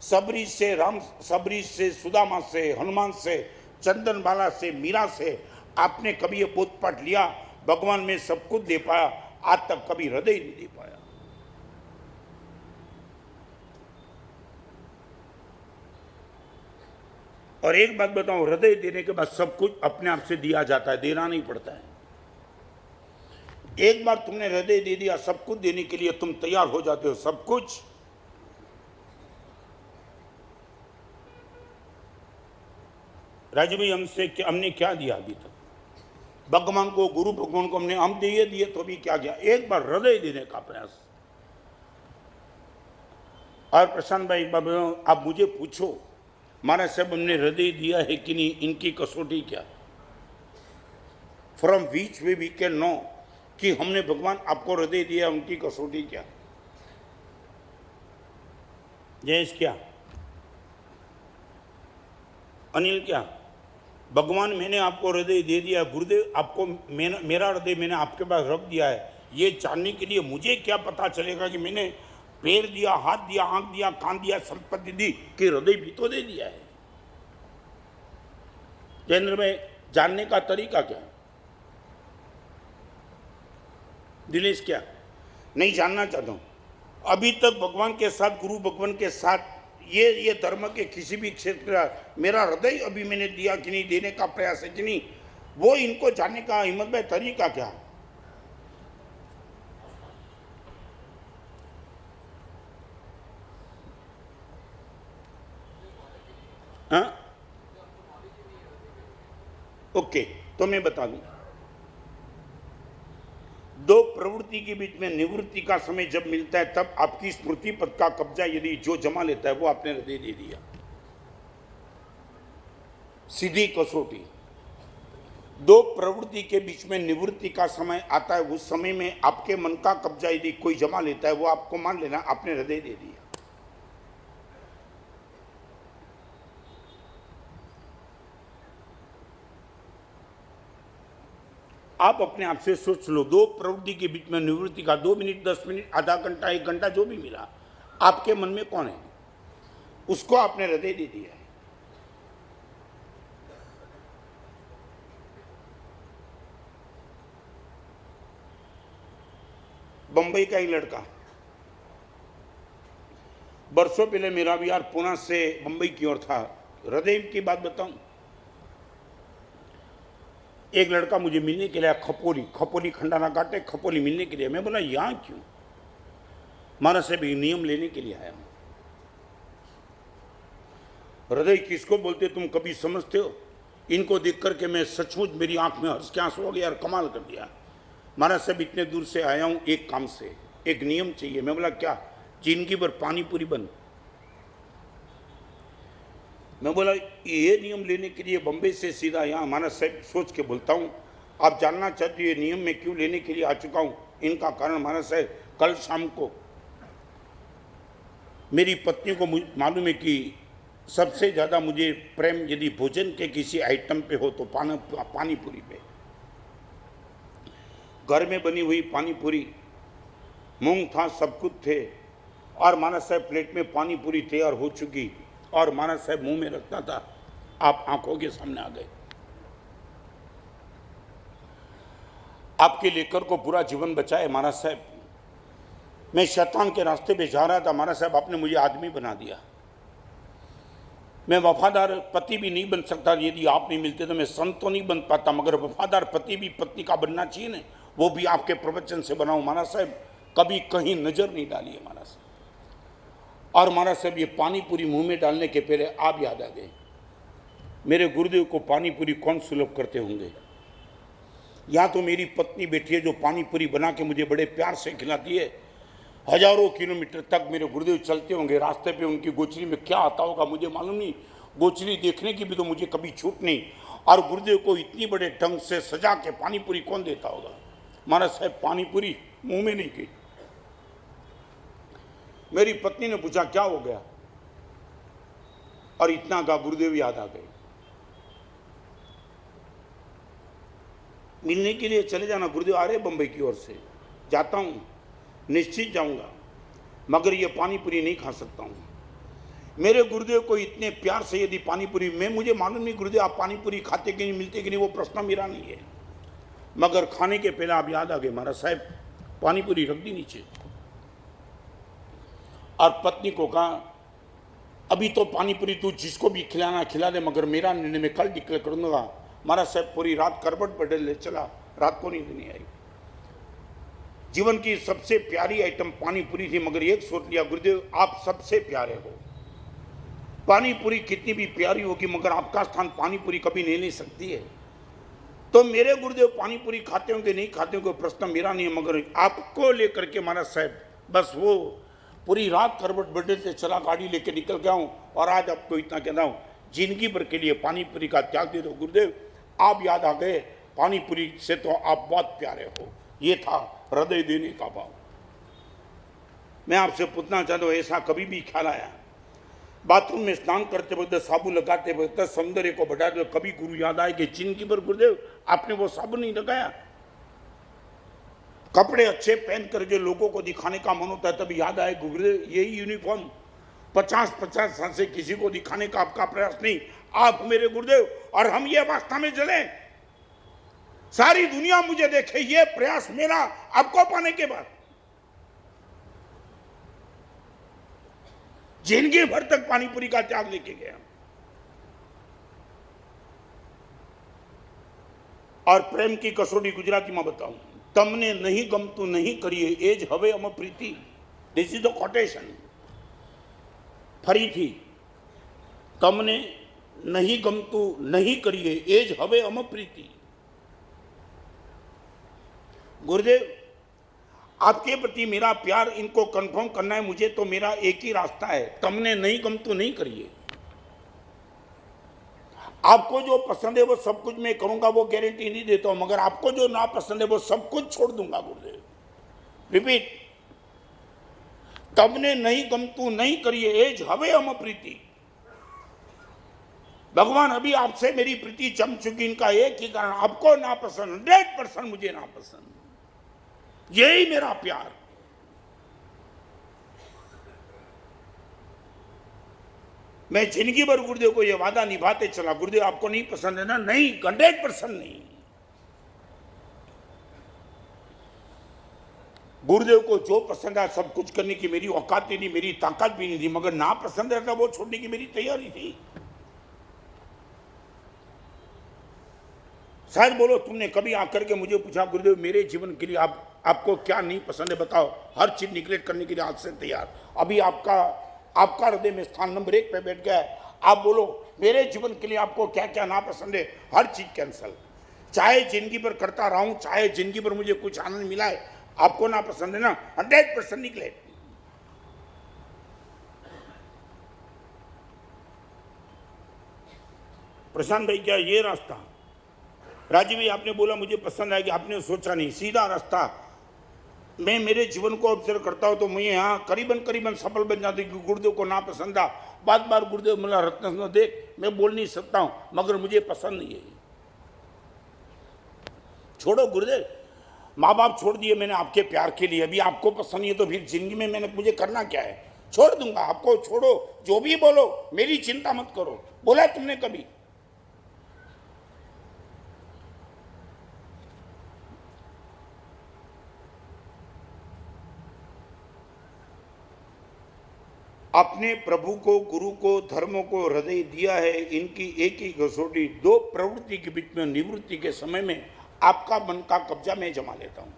Speaker 1: सबरी से राम, सबरी से सुदामा से, हनुमान से, चंदनबाला से, मीरा से आपने कभी ये बोध पाठ लिया भगवान में सब कुछ दे पाया? आज तक कभी हृदय नहीं दे पाया। और एक बात बताऊं, हृदय देने के बाद सब कुछ अपने आप से दिया जाता है, देना नहीं पड़ता है। एक बार तुमने हृदय दे दिया, सब कुछ देने के लिए तुम तैयार हो जाते हो, सब कुछ। राजू भाई, हमने क्या दिया अभी तक भगवान को? गुरु भगवान को हमने हम दिए तो भी क्या किया? एक बार हृदय देने का प्रयास। और प्रशांत भाई, आप मुझे पूछो, हमारा सब हमने हृदय दिया है कि नहीं, इनकी कसौटी क्या? From which way we can know कि हमने भगवान आपको हृदय दिया, उनकी कसौटी क्या? जयेश क्या? अनिल क्या? भगवान मैंने आपको हृदय दे दिया, गुरुदेव आपको मेरा हृदय मैंने आपके पास रख दिया है, ये जानने के लिए मुझे क्या पता चलेगा कि मैंने पैर दिया, हाथ दिया, आंख दिया, कान दिया, संपत्ति दी, कि हृदय भी तो दे दिया है? जयेंद्र में जानने का तरीका क्या? दिनेश क्या? नहीं जानना चाहता हूं। अभी तक भगवान के साथ, गुरु भगवान के साथ, ये धर्म के किसी भी क्षेत्र का मेरा हृदय अभी मैंने दिया कि नहीं, देने का प्रयास है कि नहीं, वो इनको जानने का हिम्मत भाई तरीका क्या? हाँ, ओके, तो मैं बता दूं, दो प्रवृत्ति के बीच में निवृत्ति का समय जब मिलता है, तब आपकी स्मृति पद का कब्जा यदि जो जमा लेता है, वो आपने हृदय दे दिया। सीधी कसौटी। दो प्रवृत्ति के बीच में निवृत्ति का समय आता है, उस समय में आपके मन का कब्जा यदि कोई जमा लेता है, वो आपको मान लेना आपने हृदय दे दिया। आप अपने आप से सोच लो, दो प्रवृत्ति के बीच में निवृत्ति का 2 मिनट, 10 मिनट, आधा घंटा, 1 घंटा जो भी मिला, आपके मन में कौन है, उसको आपने हृदय दे दिया है। बंबई का ही लड़का, बरसों पहले मेरा भी यार पुणे से बंबई की ओर था। हृदय की बात बताऊं, एक लड़का मुझे मिलने के लिए, खपोली खंडाना घाटे खपोली मिलने के लिए। मैं बोला यहां क्यों? महाराज से भी नियम लेने के लिए आया हूं। हृदय किसको बोलते तुम कभी समझते हो? इनको देख करके मैं सचमुच मेरी आंख में हर्ष के आंसू हो गया यार, कमाल कर दिया। महाराज साहब इतने दूर से आया हूं एक काम से, एक नियम चाहिए। मैं बोला क्या? जिंदगी भर पानी पूरी बंद। मैं बोला ये नियम लेने के लिए बंबई से सीधा यहाँ? महाराज साहब सोच के बोलता हूँ, आप जानना चाहते हो ये नियम मैं क्यों लेने के लिए आ चुका हूँ? इनका कारण महाराज साहब, कल शाम को मेरी पत्नी को मालूम है कि सबसे ज़्यादा मुझे प्रेम यदि भोजन के किसी आइटम पे हो तो पानी पूरी पे। घर में बनी हुई पानी पूरी, मूंग था, सब कुछ थे, और महाराज साहब प्लेट में पानी पूरी तैयार हो चुकी, और महाराज साहब मुंह में रखता था, आप आंखों के सामने आ गए। आपके लेकर को पूरा जीवन बचाए महाराज साहब। मैं शैतान के रास्ते पे जा रहा था, महाराज साहब आपने मुझे आदमी बना दिया। मैं वफादार पति भी नहीं बन सकता, यदि आप नहीं मिलते तो मैं संत तो नहीं बन पाता, मगर वफादार पति भी पत्नी का बनना चाहिए ना, वो भी आपके प्रवचन से बनाऊं। महाराज साहब कभी कहीं नजर नहीं डाली है महाराज साहब। और महाराज साहब ये पानी पूरी मुंह में डालने के पहले आप याद आ गए। मेरे गुरुदेव को पानी पूरी कौन सुलभ करते होंगे? या तो मेरी पत्नी बैठी है जो पानी पूरी बना के मुझे बड़े प्यार से खिलाती है। हजारों किलोमीटर तक मेरे गुरुदेव चलते होंगे, रास्ते पे उनकी गोचरी में क्या आता होगा मुझे मालूम नहीं। गोचरी देखने की भी तो मुझे कभी छूट नहीं। और गुरुदेव को इतनी बड़े ढंग से सजा के पानी पूरी कौन देता होगा? महाराज साहब पानी पूरी मुंह में नहीं गई। मेरी पत्नी ने पूछा क्या हो गया, और इतना का गुरुदेव याद आ गए। मिलने के लिए चले जाना, गुरुदेव आ रहे बंबई की ओर से। जाता हूं, निश्चित जाऊंगा, मगर ये पानी पूरी नहीं खा सकता हूं। मेरे गुरुदेव को इतने प्यार से यदि पानी पूरी, मैं मुझे मालूम नहीं गुरुदेव आप पानी पूरी खाते कि नहीं, मिलते कि नहीं, वो प्रश्न मेरा नहीं है, मगर खाने के पहले आप याद आ गए। महाराज साहब पानी पूरी रख दी नीचे, और पत्नी को कहा अभी तो पानी पूरी तू जिसको भी खिलाना खिला दे, मगर मेरा निर्णय मैं कल डिक्लेयर करूंगा। महाराज साहब पूरी रात करवट बदल ले चला, रात को नींद नहीं आई। जीवन की सबसे प्यारी आइटम पानी पूरी थी, मगर एक सोच लिया गुरुदेव आप सबसे प्यारे हो। पानी पूरी कितनी भी प्यारी होगी, मगर आपका स्थान पानी पूरी कभी नहीं ले सकती है। तो मेरे गुरुदेव पानी पूरी खाते होंगे नहीं खाते होंगे प्रश्न मेरा नहीं है, मगर आपको लेकर के महाराज साहब बस वो पूरी रात करवट बदलते चला, गाड़ी लेके निकल गया हूँ। और आज आपको इतना कहता हूँ, जिंदगी भर के लिए पानी पूरी का त्याग दे दो गुरुदेव, आप याद आ गए। पानी पूरी से तो आप बहुत प्यारे हो। ये था हृदय देने का भाव। मैं आपसे पूछना चाहता हूँ, ऐसा कभी भी ख्याल आया बाथरूम में स्नान करते वक्त, साबुन लगाते वक्त सौंदर्य को बढ़ा दो, कभी गुरु याद आए कि जिंदगी भर गुरुदेव आपने वो साबुन नहीं लगाया? कपड़े अच्छे पहन करके लोगों को दिखाने का मन होता है, तभी याद आए गुरुदेव यही यूनिफॉर्म 50-50 साल से किसी को दिखाने का आपका प्रयास नहीं, आप मेरे गुरुदेव, और हम ये अवस्था में चले सारी दुनिया मुझे देखे, ये प्रयास मेरा आपको पाने के बाद। जिंदगी भर तक पानी पूरी का त्याग लेके गया। और प्रेम की कसौटी गुजराती में बताऊं, तमने नहीं गमतू नहीं करिए एज हवे अम प्रीति। This is the quotation. फरी थी, तमने नहीं गमतू नहीं करिए एज हवे अम प्रीति। गुरुदेव आपके प्रति मेरा प्यार इनको कंफर्म करना है मुझे, तो मेरा एक ही रास्ता है, तमने नहीं गमतू नहीं करिए। आपको जो पसंद है वो सब कुछ मैं करूंगा, वो गारंटी नहीं देता हूं, मगर आपको जो ना पसंद है वो सब कुछ छोड़ दूंगा गुरुदेव। रिपीट, तमने नहीं गमतू नहीं करिए एज हवे हम प्रीति। भगवान अभी आपसे मेरी प्रीति जम चुकी, इनका एक ही कारण, आपको ना पसंद 100% मुझे ना पसंद, यही मेरा प्यार। मैं जिंदगी भर गुरुदेव को यह वादा निभाते चला, गुरुदेव आपको नहीं पसंद है ना, नहीं, 100% नहीं। गुरुदेव को जो पसंद है सब कुछ करने की मेरी औकात ही नहीं, मेरी ताकत भी नहीं थी, मगर ना पसंद है वो छोड़ने की मेरी तैयारी थी। शायद बोलो तुमने कभी आकर के मुझे पूछा गुरुदेव मेरे जीवन के लिए आपको क्या नहीं पसंद है बताओ, हर चीज निगलेक्ट करने के लिए आज से तैयार। अभी आपका हृदय में स्थान नंबर 1 पे बैठ गया है। आप बोलो मेरे जीवन के लिए आपको क्या क्या ना पसंद है, हर चीज कैंसल। चाहे जिंदगी भर करता रहा हूं, चाहे जिंदगी भर मुझे कुछ आनंद मिला है, आपको ना पसंद है ना, 100% निगलेक्ट। प्रशांत भाई क्या ये रास्ता, राजीव भाई आपने बोला मुझे पसंद आएगी, आपने सोचा नहीं, सीधा रास्ता। मैं मेरे जीवन को ऑब्जर्व करता हूं तो मैं यहाँ करीबन सफल बन जाती, क्योंकि गुरुदेव को ना पसंद आ। बार गुरुदेव मिला रत्न देख मैं बोल नहीं सकता हूं, मगर मुझे पसंद नहीं है। छोड़ो गुरुदेव, माँ बाप छोड़ दिए मैंने आपके प्यार के लिए, अभी आपको पसंद नहीं है तो फिर जिंदगी में मुझे करना क्या है? छोड़ दूंगा आपको, छोड़ो जो भी बोलो, मेरी चिंता मत करो। बोला तुमने कभी? अपने प्रभु को, गुरु को, धर्म को हृदय दिया है, इनकी एक ही कसौटी, दो प्रवृत्ति के बीच में निवृत्ति के समय में आपका मन का कब्जा मैं जमा लेता हूं।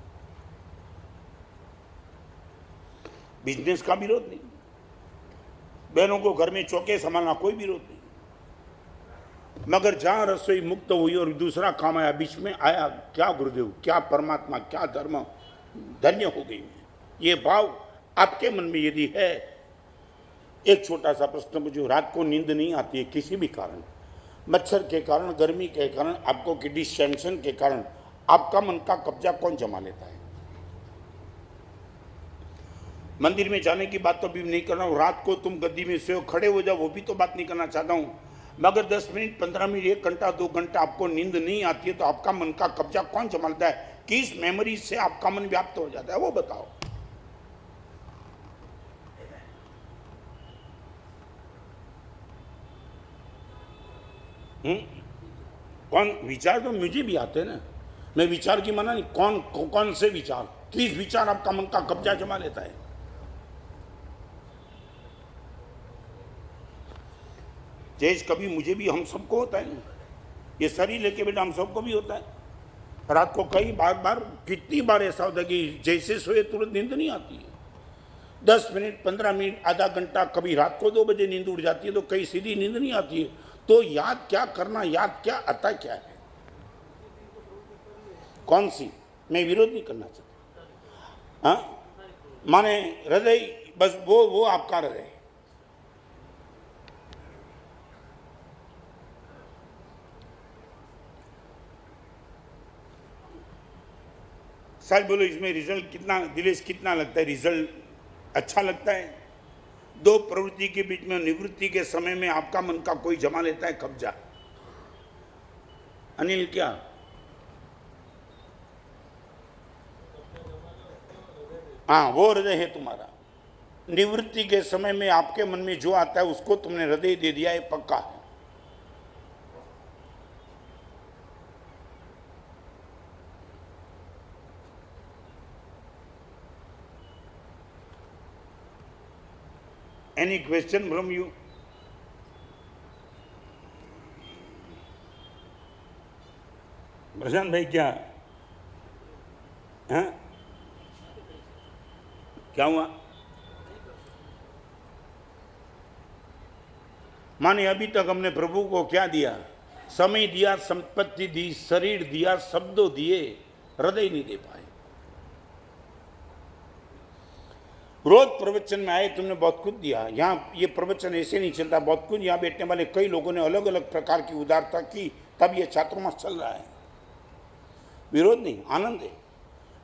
Speaker 1: बिजनेस का विरोध नहीं, बहनों को घर में चौके संभालना कोई विरोध नहीं, मगर जहां रसोई मुक्त हुई और दूसरा काम आया, बीच में आया क्या गुरुदेव, क्या परमात्मा, क्या धर्म, धन्य हो गई मैं। ये भाव आपके मन में यदि है, एक छोटा सा प्रश्न मुझे, रात को नींद नहीं आती है किसी भी कारण, मच्छर के कारण, गर्मी के कारण, आपको किडनी टेंशन के कारण, आपका मन का कब्जा कौन जमा लेता है? मंदिर में जाने की बात तो अभी नहीं कर रहा हूं, रात को तुम गद्दी में सोओ, खड़े हो जाओ, वो भी तो बात नहीं करना चाहता हूं, मगर 10 मिनट, 15 मिनट, 1 घंटा, 2 घंटा आपको नींद नहीं आती है तो आपका मन का कब्जा कौन संभालता है? किस मेमोरी से आपका मन व्याप्त हो जाता है, वो बताओ। कौन? विचार तो मुझे भी आते हैं ना, मैं विचार की मना नहीं, कौन से विचार, किस विचार आपका मन का कब्जा जमा लेता है? जैसे कभी मुझे भी, हम सबको होता है ना, ये शरीर लेके बेटा हम सबको भी होता है। रात को कई बार कितनी बार ऐसा होता है कि जैसे सोए तुरंत नींद नहीं आती है, 10 मिनट, 15 मिनट, आधा घंटा, कभी रात को 2 बजे नींद उड़ जाती है तो कई सीधी नींद नहीं आती है। तो याद क्या करना, याद क्या आता क्या है? कौन सी? मैं विरोध नहीं करना चाहता, हाँ, माने हृदय, बस वो आपका हृदय। सच बोलो, इसमें रिजल्ट कितना, दिलेश कितना लगता है? रिजल्ट अच्छा लगता है? दो प्रवृत्ति के बीच में निवृत्ति के समय में आपका मन का कोई जमा लेता है कब्जा। अनिल क्या? हाँ, वो हृदय है तुम्हारा। निवृत्ति के समय में आपके मन में जो आता है उसको तुमने हृदय दे दिया, है पक्का है। Any question from you? प्रशांत भाई क्या? हाँ, क्या हुआ? माने अभी तक हमने प्रभु को क्या दिया? समय दिया, संपत्ति दी, शरीर दिया, शब्दों दिए, हृदय नहीं दे पाए। रोज प्रवचन में आए, तुमने बहुत कुछ दिया। यहाँ ये प्रवचन ऐसे नहीं चलता, बहुत कुछ। यहाँ बैठने वाले कई लोगों ने अलग अलग प्रकार की उदारता की, तब ये चातुर्मास चल रहा है। विरोध नहीं, आनंद है।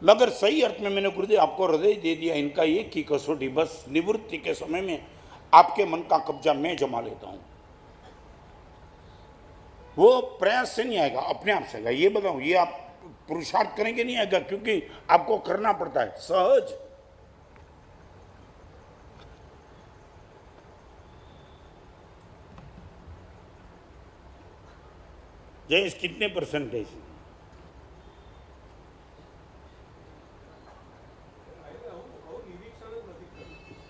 Speaker 1: मगर सही अर्थ में मैंने गुरुदेव आपको हृदय दे दिया, इनका एक ही कसौटी, बस निवृत्ति के समय में आपके मन का कब्जा मैं जमा लेता हूं। वो प्रयास से नहीं आएगा, अपने आप से आएगा। ये बताऊं, ये आप पुरुषार्थ करेंगे नहीं आएगा, क्योंकि आपको करना पड़ता है सहज। जयेश कितने परसेंटेज?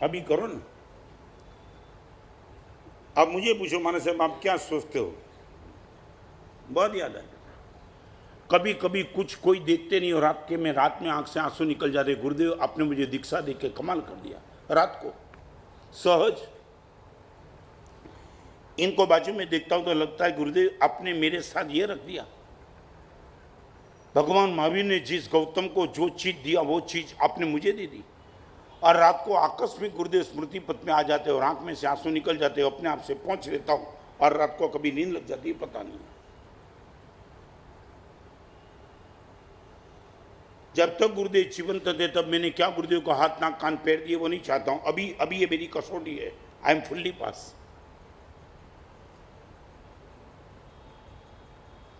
Speaker 1: अभी करो ना। अब मुझे पूछो मानस साहब, आप क्या सोचते हो? बहुत याद है। कभी कभी कुछ कोई देखते नहीं, और रात में आंख से आंसू निकल जाते। गुरुदेव आपने मुझे दीक्षा दे के कमाल कर दिया। रात को सहज इनको बाजू में देखता हूं तो लगता है गुरुदेव आपने मेरे साथ ये रख दिया। भगवान महावीर ने जिस गौतम को जो चीज दिया वो चीज आपने मुझे दे दी। और रात को आकस्मिक गुरुदेव स्मृति पथ में आ जाते और आंख में से आंसू निकल जाते, अपने आप से पहुंच लेता हूं, और रात को कभी नींद लग जाती है, पता नहीं। जब तक गुरुदेव जीवंत थे तब मैंने क्या गुरुदेव को हाथ नाक कान पैर दिए, वो नहीं चाहता हूं। अभी ये मेरी कसौटी है। आई एम फुल्ली पास।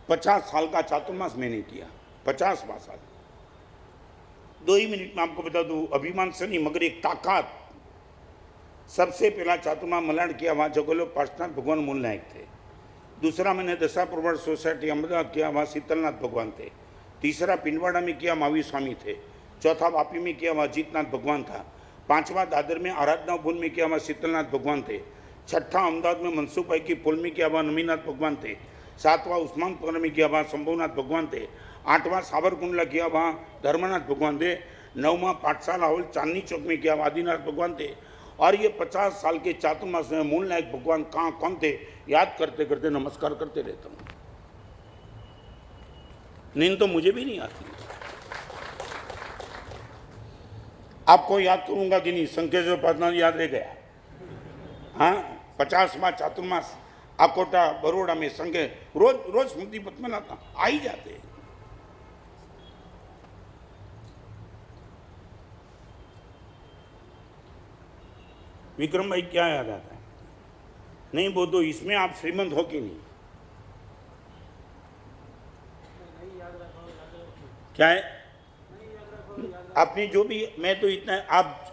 Speaker 1: 50 साल का चातुर्मास मैंने किया, 50वां साल। 2 ही मिनट में आपको बता दूं, अभिमान से नहीं मगर एक ताकत। सबसे पहला चातुर्मास मलाड किया, वहाँ जगोलो पार्श्वनाथ भगवान मूल नायक थे। दूसरा मैंने दशा प्रवर्त सोसाइटी अहमदाबाद किया, वहाँ शीतलनाथ भगवान थे। तीसरा पिंडवाड़ा में किया, महावीर स्वामी थे। चौथा वापी में किया, वहाँ जीतनाथ भगवान था। 5वां दादर में आराधना भवन में किया, वहाँ शीतलनाथ भगवान थे। 6ठा अहमदाबाद में मनसुख भाई की पुल में किया, वहाँ नमीनाथ भगवान थे। 7वां उस्मानपुर में किया, वहाँ शंभुनाथ भगवान थे। 8वां साबरकुंडला किया, वहाँ धर्मनाथ भगवान थे। 9वां पाठशाला हॉल चांदनी चौक में किया, आदिनाथ भगवान थे। और ये 50 साल के चातुर्मास में मूल नायक भगवान कहाँ कौन थे, याद करते करते नमस्कार करते रहता हूँ। नींद तो मुझे भी नहीं आती। आपको याद करूंगा कि नहीं, संकेश्वर प्रार्थना याद रह गया। हाँ, 50वां चातुर्मास अकोटा बरोड़ा में संगे रोज स्मृति पथ में लाता, आ ही जाते हैं। विक्रम भाई क्या याद आता है? नहीं वो तो इसमें आप श्रीमंत हो कि नहीं? क्या है आपने जो भी, मैं तो इतना,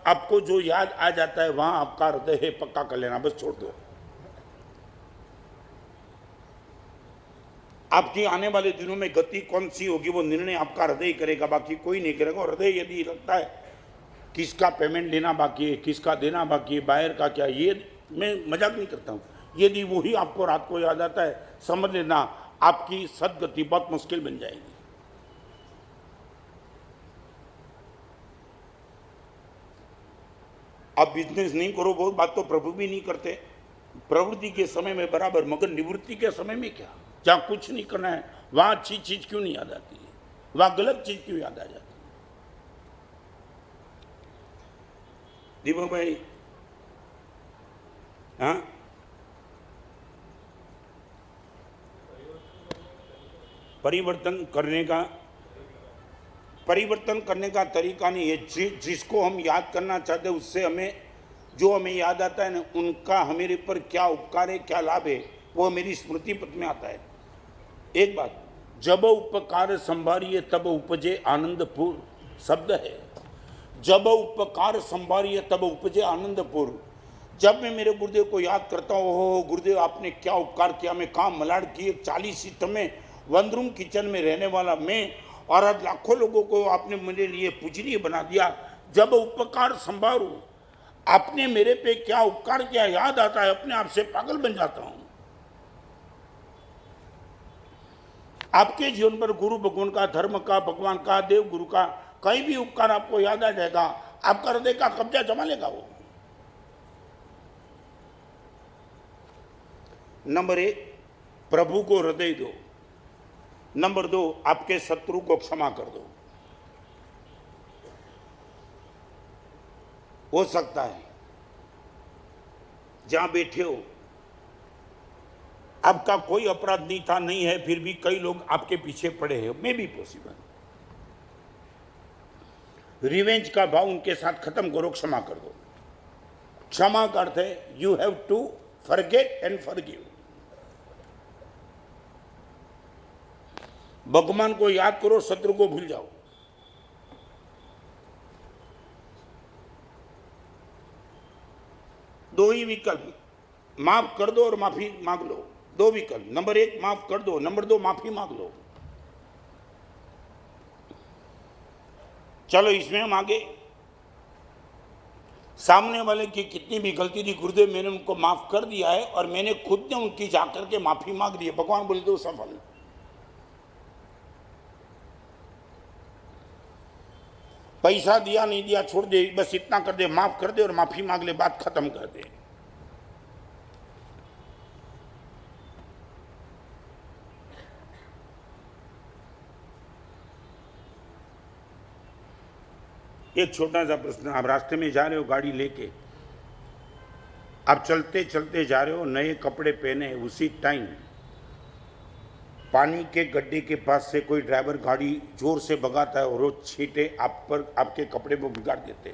Speaker 1: आपको जो याद आ जाता है वहां आपका हृदय है, पक्का कर लेना, बस छोड़ दो। आपकी आने वाले दिनों में गति कौन सी होगी वो निर्णय आपका हृदय करेगा, बाकी कोई नहीं करेगा। और हृदय यदि लगता है किसका पेमेंट लेना बाकी है, किसका देना बाकी है, बाहर का क्या, ये मैं मजाक नहीं करता हूँ। यदि वही आपको रात को याद आता है, समझ लेना आपकी सदगति बहुत मुश्किल बन जाएगी। आप बिजनेस नहीं करो, बहुत बात तो प्रभु भी नहीं करते। प्रवृत्ति के समय में बराबर, मगर निवृत्ति के समय में क्या, जहाँ कुछ नहीं करना है वहाँ चीज क्यों नहीं याद आती है, वहाँ गलत चीज क्यों याद आ जाती है? दीपक भाई, हाँ, परिवर्तन करने का तरीका नहीं है। जिसको हम याद करना चाहते हैं उससे जो हमें याद आता है ना, उनका हमारे पर क्या उपकार है, क्या लाभ है, वो मेरी स्मृति पथ में आता है। एक बात, जब उपकार संभारिए तब उपजे आनंदपुर शब्द है। जब उपकार संभारिए तब उपजे आनंदपुर। जब मैं मेरे गुरुदेव को याद करता हूँ, हो गुरुदेव आपने क्या उपकार किया। मैं काम मलाड की 40 सीट में 1 रूम किचन में रहने वाला मैं, और आज लाखों लोगों को आपने मेरे लिए पूजनीय बना दिया। जब उपकार संभारू, आपने मेरे पे क्या उपकार किया याद आता है, अपने आप से पागल बन जाता हूं। आपके जीवन पर गुरु भगवान का, धर्म का, भगवान का, देव गुरु का कहीं भी उपकार आपको याद आ जाएगा, आपका हृदय का कब्जा जमा लेगा वो। नंबर 1, प्रभु को हृदय दो। नंबर 2, आपके शत्रु को क्षमा कर दो। हो सकता है जहां बैठे हो आपका कोई अपराध नहीं था, नहीं है, फिर भी कई लोग आपके पीछे पड़े हैं, मे बी पॉसिबल। रिवेंज का भाव उनके साथ खत्म करो, क्षमा कर दो। क्षमा का अर्थ है you have to forget and forgive. भगवान को याद करो, शत्रु को भूल जाओ। दो ही विकल्प, माफ कर दो और माफी मांग लो। दो विकल्प, नंबर 1 माफ कर दो, नंबर 2 माफी मांग लो। चलो इसमें हम आगे। सामने वाले की कितनी भी गलती थी गुरुदेव, मैंने उनको माफ कर दिया है और मैंने खुद ने उनकी जाकर के माफी मांग दी है, भगवान बोले दो सफल। पैसा दिया नहीं दिया छोड़ दे, बस इतना कर दे, माफ कर दे और माफी मांग ले, बात खत्म कर दे। एक छोटा सा प्रश्न, आप रास्ते में जा रहे हो गाड़ी लेके, आप चलते चलते जा रहे हो, नए कपड़े पहने, उसी टाइम पानी के गड्ढे के पास से कोई ड्राइवर गाड़ी जोर से भगाता है और वो छींटे आप पर, आपके कपड़े को बिगाड़ देते।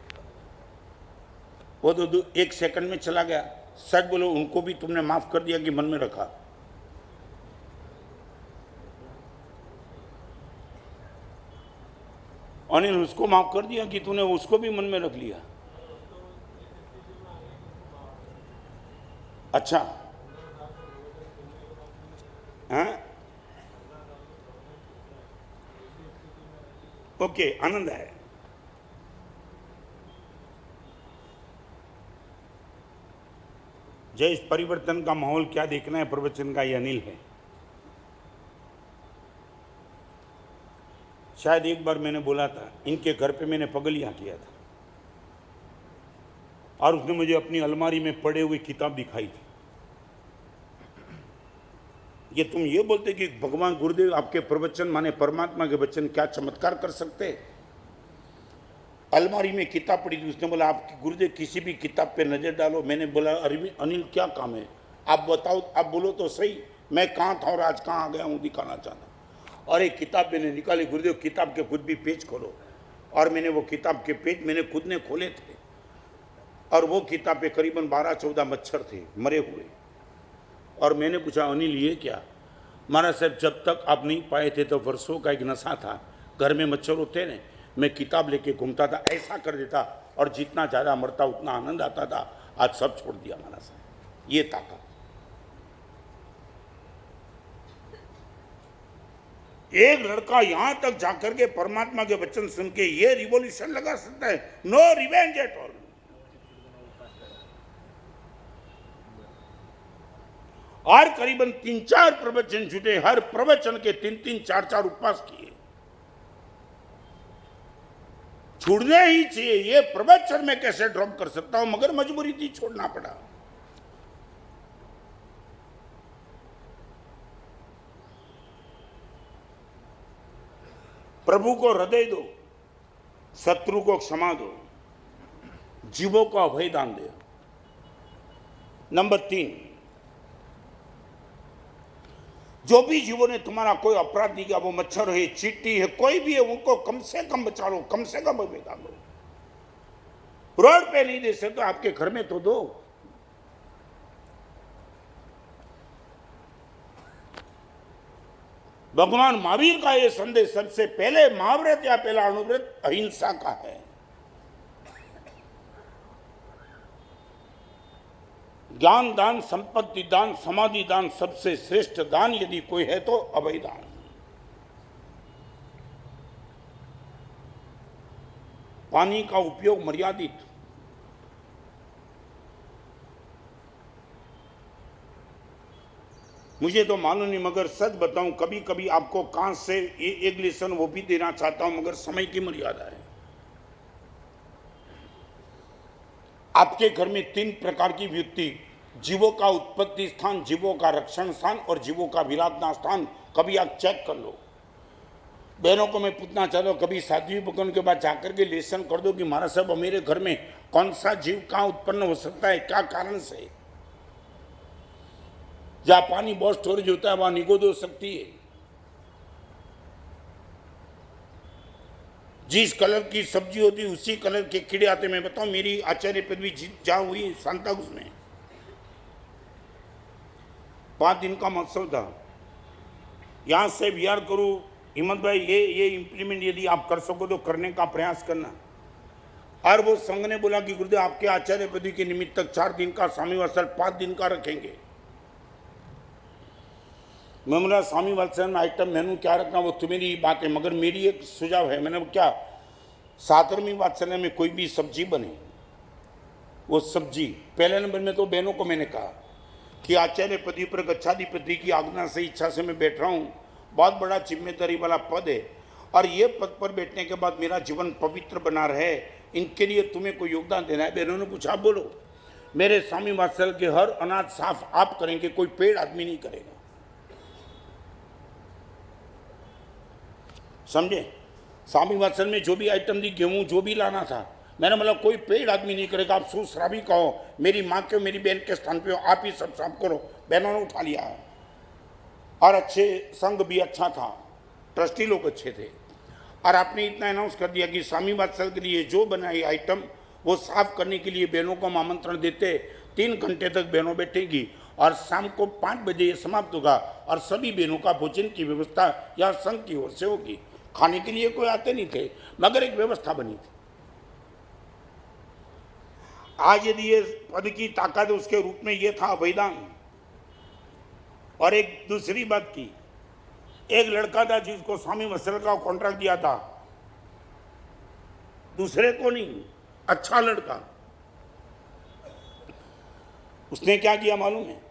Speaker 1: वो तो 1 सेकंड में चला गया। सच बोलो, उनको भी तुमने माफ कर दिया कि मन में रखा? अनिल, उसको माफ कर दिया कि तूने उसको भी मन में रख लिया? अच्छा, हाँ, ओके, आनंद है। जय, इस परिवर्तन का माहौल क्या देखना है प्रवचन का, ये अनिल है। शायद एक बार मैंने बोला था, इनके घर पे मैंने पगलियां किया था और उसने मुझे अपनी अलमारी में पड़े हुए किताब दिखाई थी। ये तुम ये बोलते कि भगवान गुरुदेव आपके प्रवचन माने परमात्मा के वचन क्या चमत्कार कर सकते? अलमारी में किताब पड़ी थी, उसने बोला आप गुरुदेव किसी भी किताब पे नजर डालो। मैंने बोला अरे अनिल क्या काम है, आप बताओ, आप बोलो तो सही, मैं कहाँ था और आज कहाँ आ गया हूँ दिखाना चाहता। और एक किताब मैंने निकाली, गुरुदेव किताब के खुद भी पेज खोलो। और मैंने वो किताब के पेज मैंने खुद ने खोले थे और वो किताब पे करीबन 12-14 मच्छर थे मरे हुए। और मैंने पूछा अनिल ये क्या? महाराज साहब जब तक आप नहीं पाए थे तो वर्षों का एक नशा था, घर में मच्छर होते ने, मैं किताब लेके घूमता था, ऐसा कर देता और जितना ज़्यादा मरता उतना आनंद आता था। आज सब छोड़ दिया महाराज साहब, ये ताकत। एक लड़का यहां तक जाकर के परमात्मा के वचन सुन के ये रिवॉल्यूशन लगा सकता है, नो रिवेंज एट ऑल। और करीबन 3-4 प्रवचन छूटे, हर प्रवचन के 3-3, 4-4 उपवास किए। छूटने ही चाहिए, ये प्रवचन में कैसे ड्रॉप कर सकता हूं, मगर मजबूरी थी, छोड़ना पड़ा। प्रभु को हृदय दो, शत्रु को क्षमा दो, जीवों को अभय दान दो। नंबर 3, जो भी जीवों ने तुम्हारा कोई अपराध नहीं किया, वो मच्छर है, चींटी है, कोई भी है, उनको कम से कम बचा लो, कम से कम अभय दान दो। रोड पे नहीं दे सकते तो आपके घर में तो दो। भगवान महावीर का यह संदेश सबसे पहले महाव्रत या पहला अनुव्रत अहिंसा का है। ज्ञान दान, संपत्ति दान, समाधि दान, सबसे श्रेष्ठ दान यदि कोई है तो अभय दान। पानी का उपयोग मर्यादित। मुझे तो मालूम नहीं, मगर सच बताऊं, कभी कभी आपको कांच से एक लेसन वो भी देना चाहता हूं, मगर समय की मर्यादा है। आपके घर में 3 प्रकार की व्यक्ति, जीवों का उत्पत्ति स्थान, जीवों का रक्षण स्थान और जीवों का विराधना स्थान, कभी आप चेक कर लो। बहनों को मैं पूछना चाहता हूँ, कभी साध्वी पकड़ के बाद जाकर के लेसन कर दो कि महाराज साहब मेरे घर में कौन सा जीव कहाँ उत्पन्न हो सकता है, क्या कारण से। जहाँ पानी बहुत स्टोरेज होता है वहां निगोद हो सकती है। जिस कलर की सब्जी होती है उसी कलर के कीड़े आते। मैं बताऊं, मेरी आचार्य पदवी जहां हुई सांताक्रूज में 5 दिन का महोत्सव था। यहां से विहार करूं, हिम्मत भाई ये इंप्लीमेंट यदि आप कर सको तो करने का प्रयास करना। और वो संघ ने बोला कि गुरुदेव आपके आचार्य पदवी के निमित्त तक 4 दिन का स्वामी वात्सल 5 दिन का रखेंगे। मैं बोला स्वामी वात्सल में आइटम मेनू क्या रखना वो तुम्हारी बात है, मगर मेरी एक सुझाव है। मैंने क्या 7वीं वात्सल्य में कोई भी सब्जी बने, वो सब्जी पहले नंबर में तो बहनों को मैंने कहा कि आचार्य पदवी पर गच्छाधिपति की आज्ञा से इच्छा से मैं बैठ रहा हूँ, बहुत बड़ा जिम्मेदारी वाला पद है और ये पद पर बैठने के बाद मेरा जीवन पवित्र बना रहे, इनके लिए तुम्हें कोई योगदान देना है। बहनों ने पूछा, बोलो। मेरे स्वामी वात्सल के हर अनाज साफ आप करेंगे, कोई पेड़ आदमी नहीं करेगा। समझे? स्वामी वात्सल में जो भी आइटम दी, गेहूं जो भी लाना था, मैंने बोला कोई पेड़ आदमी नहीं करेगा। आप सुश्रावी कहो, मेरी माँ के मेरी बहन के स्थान पे हो, आप ही सब साफ करो। बहनों ने उठा लिया और अच्छे संघ भी अच्छा था, ट्रस्टी लोग अच्छे थे और आपने इतना अनाउंस कर दिया कि स्वामी वात्सल के लिए जो बनाई आइटम वो साफ करने के लिए बहनों को हम आमंत्रण देते। 3 घंटे तक बहनों बैठेगी और शाम को 5 बजे ये समाप्त होगा और सभी बहनों का भोजन की व्यवस्था या संघ की ओर से होगी। खाने के लिए कोई आते नहीं थे, मगर एक व्यवस्था बनी थी। आज यदि ये पद की ताकत उसके रूप में ये था अभयदान। और एक दूसरी बात की, एक लड़का था जिसको स्वामी वात्सल का कॉन्ट्रैक्ट दिया था, दूसरे को नहीं, अच्छा लड़का। उसने क्या किया मालूम है?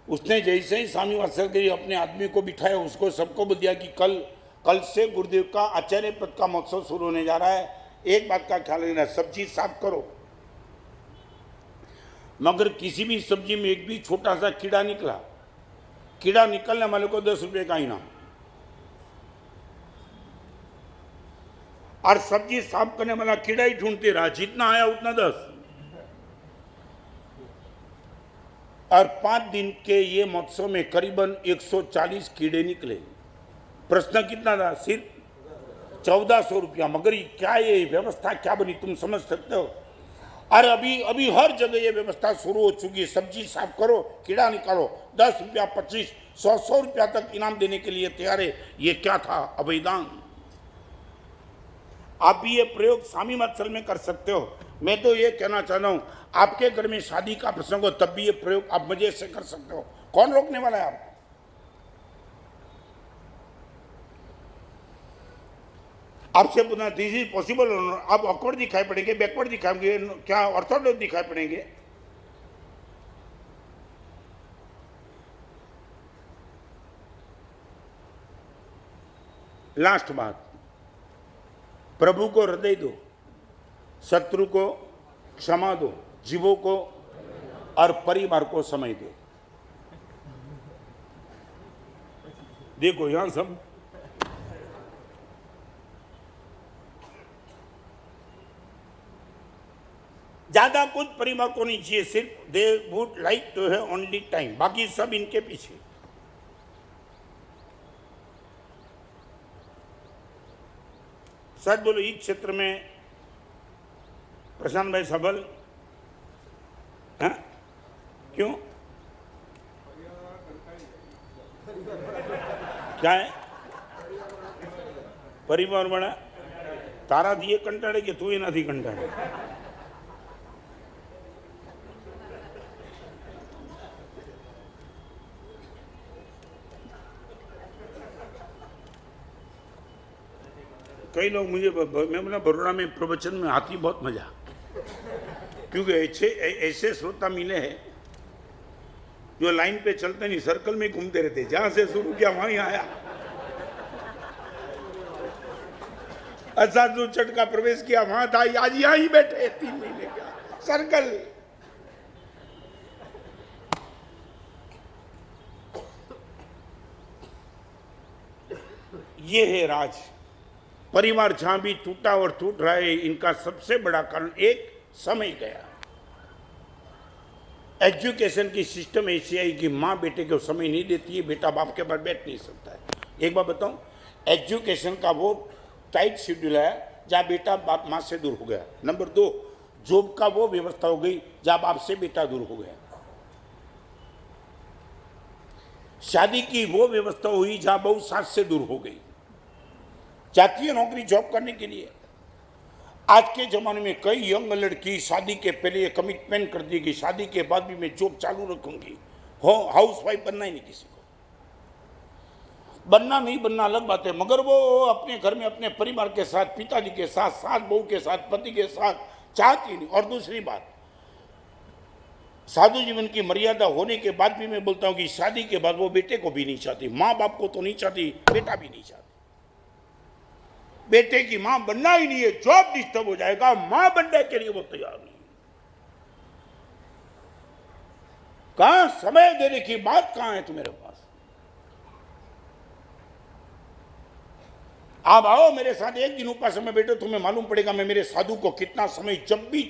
Speaker 1: उसने जैसे ही स्वामी वात्सल के लिए अपने आदमी को बिठाया, उसको सबको बोल दिया कि कल से गुरुदेव का आचार्य पद का महोत्सव शुरू होने जा रहा है। एक बात का ख्याल रखना, सब्जी साफ करो, मगर किसी भी सब्जी में एक भी छोटा सा कीड़ा निकलने वाले को 10 रुपये का इनाम। और सब्जी साफ करने वाला कीड़ा ही ढूंढते रहा, जितना आया उतना 10। और 5 दिन के ये महोत्सव में करीबन 140 कीड़े निकले। प्रश्न कितना था? सिर्फ 1400 रुपया। मगर क्या ये व्यवस्था क्या बनी, तुम समझ सकते हो? और अभी हर जगह ये व्यवस्था शुरू हो चुकी है। सब्जी साफ करो, कीड़ा निकालो, 10 रुपया, 25, 100 रुपया तक इनाम देने के लिए तैयार है। ये क्या था? अभयदान। आप भी ये प्रयोग स्वामी वात्सल में कर सकते हो। मैं तो ये कहना चाहता हूँ, आपके घर में शादी का प्रसंग हो तब भी ये प्रयोग आप मजे से कर सकते हो। कौन रोकने वाला है आपको? आपसे पूछना, दिस इज पॉसिबल। आप ऑकवर्ड दिखाई पड़ेंगे, बैकवर्ड दिखाएंगे, क्या ऑर्थोडॉक्स दिखाई पड़ेंगे? लास्ट बात, प्रभु को हृदय दो, शत्रु को क्षमा दो, जीवों को और परिवार को समय दो। देखो यहां सब ज्यादा कुछ परिवार को नहीं चाहिए, सिर्फ they would like to have only time, बाकी सब इनके पीछे। सच बोलो, इस क्षेत्र में प्रशांत भाई सबल है? क्यों? क्या है? परिवार बड़ा तारा दिए कंटाड़े के तू ही ना थी कंटाड़े। कई लोग मुझे, मैं बोला बड़ोड़ा में प्रवचन में आती बहुत मजा, क्योंकि ऐसे श्रोता मिले हैं जो लाइन पे चलते नहीं, सर्कल में घूमते रहते, जहां से शुरू किया वहां ही आया। अच्छा जो चटका प्रवेश किया वहां था, आज यहां ही बैठे 3 महीने का सर्कल। ये है राज। परिवार जहां भी टूटा और टूट रहा है, इनका सबसे बड़ा कारण एक समय गया। एजुकेशन की सिस्टम ऐसी है कि माँ बेटे को समय नहीं देती है, बेटा बाप के पास बैठ नहीं सकता है। एक बात बताऊं, एजुकेशन का वो टाइट शेड्यूल है जहाँ बेटा बाप माँ से दूर हो गया। नंबर 2, जॉब का वो व्यवस्था हो गई जहाँ बाप से बेटा दूर हो गया। शादी की वो व्यवस्था हुई जहाँ बहू सास से दूर हो गई। जाती है नौकरी जॉब करने के लिए। आज के जमाने में कई यंग लड़की शादी के पहले कमिटमेंट कर दी कि शादी के बाद भी मैं जॉब चालू रखूंगी, हो हाउस वाइफ बनना ही नहीं किसी को। बनना नहीं बनना अलग बात है, मगर वो अपने घर में अपने परिवार के साथ, पिताजी के साथ, सास बहू के साथ, पति के साथ चाहती नहीं। और दूसरी बात, साधु जीवन की मर्यादा होने के बाद भी मैं बोलता हूं कि शादी के बाद वो बेटे को भी नहीं चाहती, माँ बाप को तो नहीं चाहती, बेटा भी नहीं चाहती। बेटे की मां बनना ही नहीं है, जॉब डिस्टर्ब हो जाएगा, मां बनने के लिए वो तैयार नहीं। कहां समय देने की बात कहां है तुम्हारे पास? आप आओ मेरे साथ एक दिन उपास में बैठो, तुम्हें मालूम पड़ेगा मैं मेरे साधु को कितना समय जब भी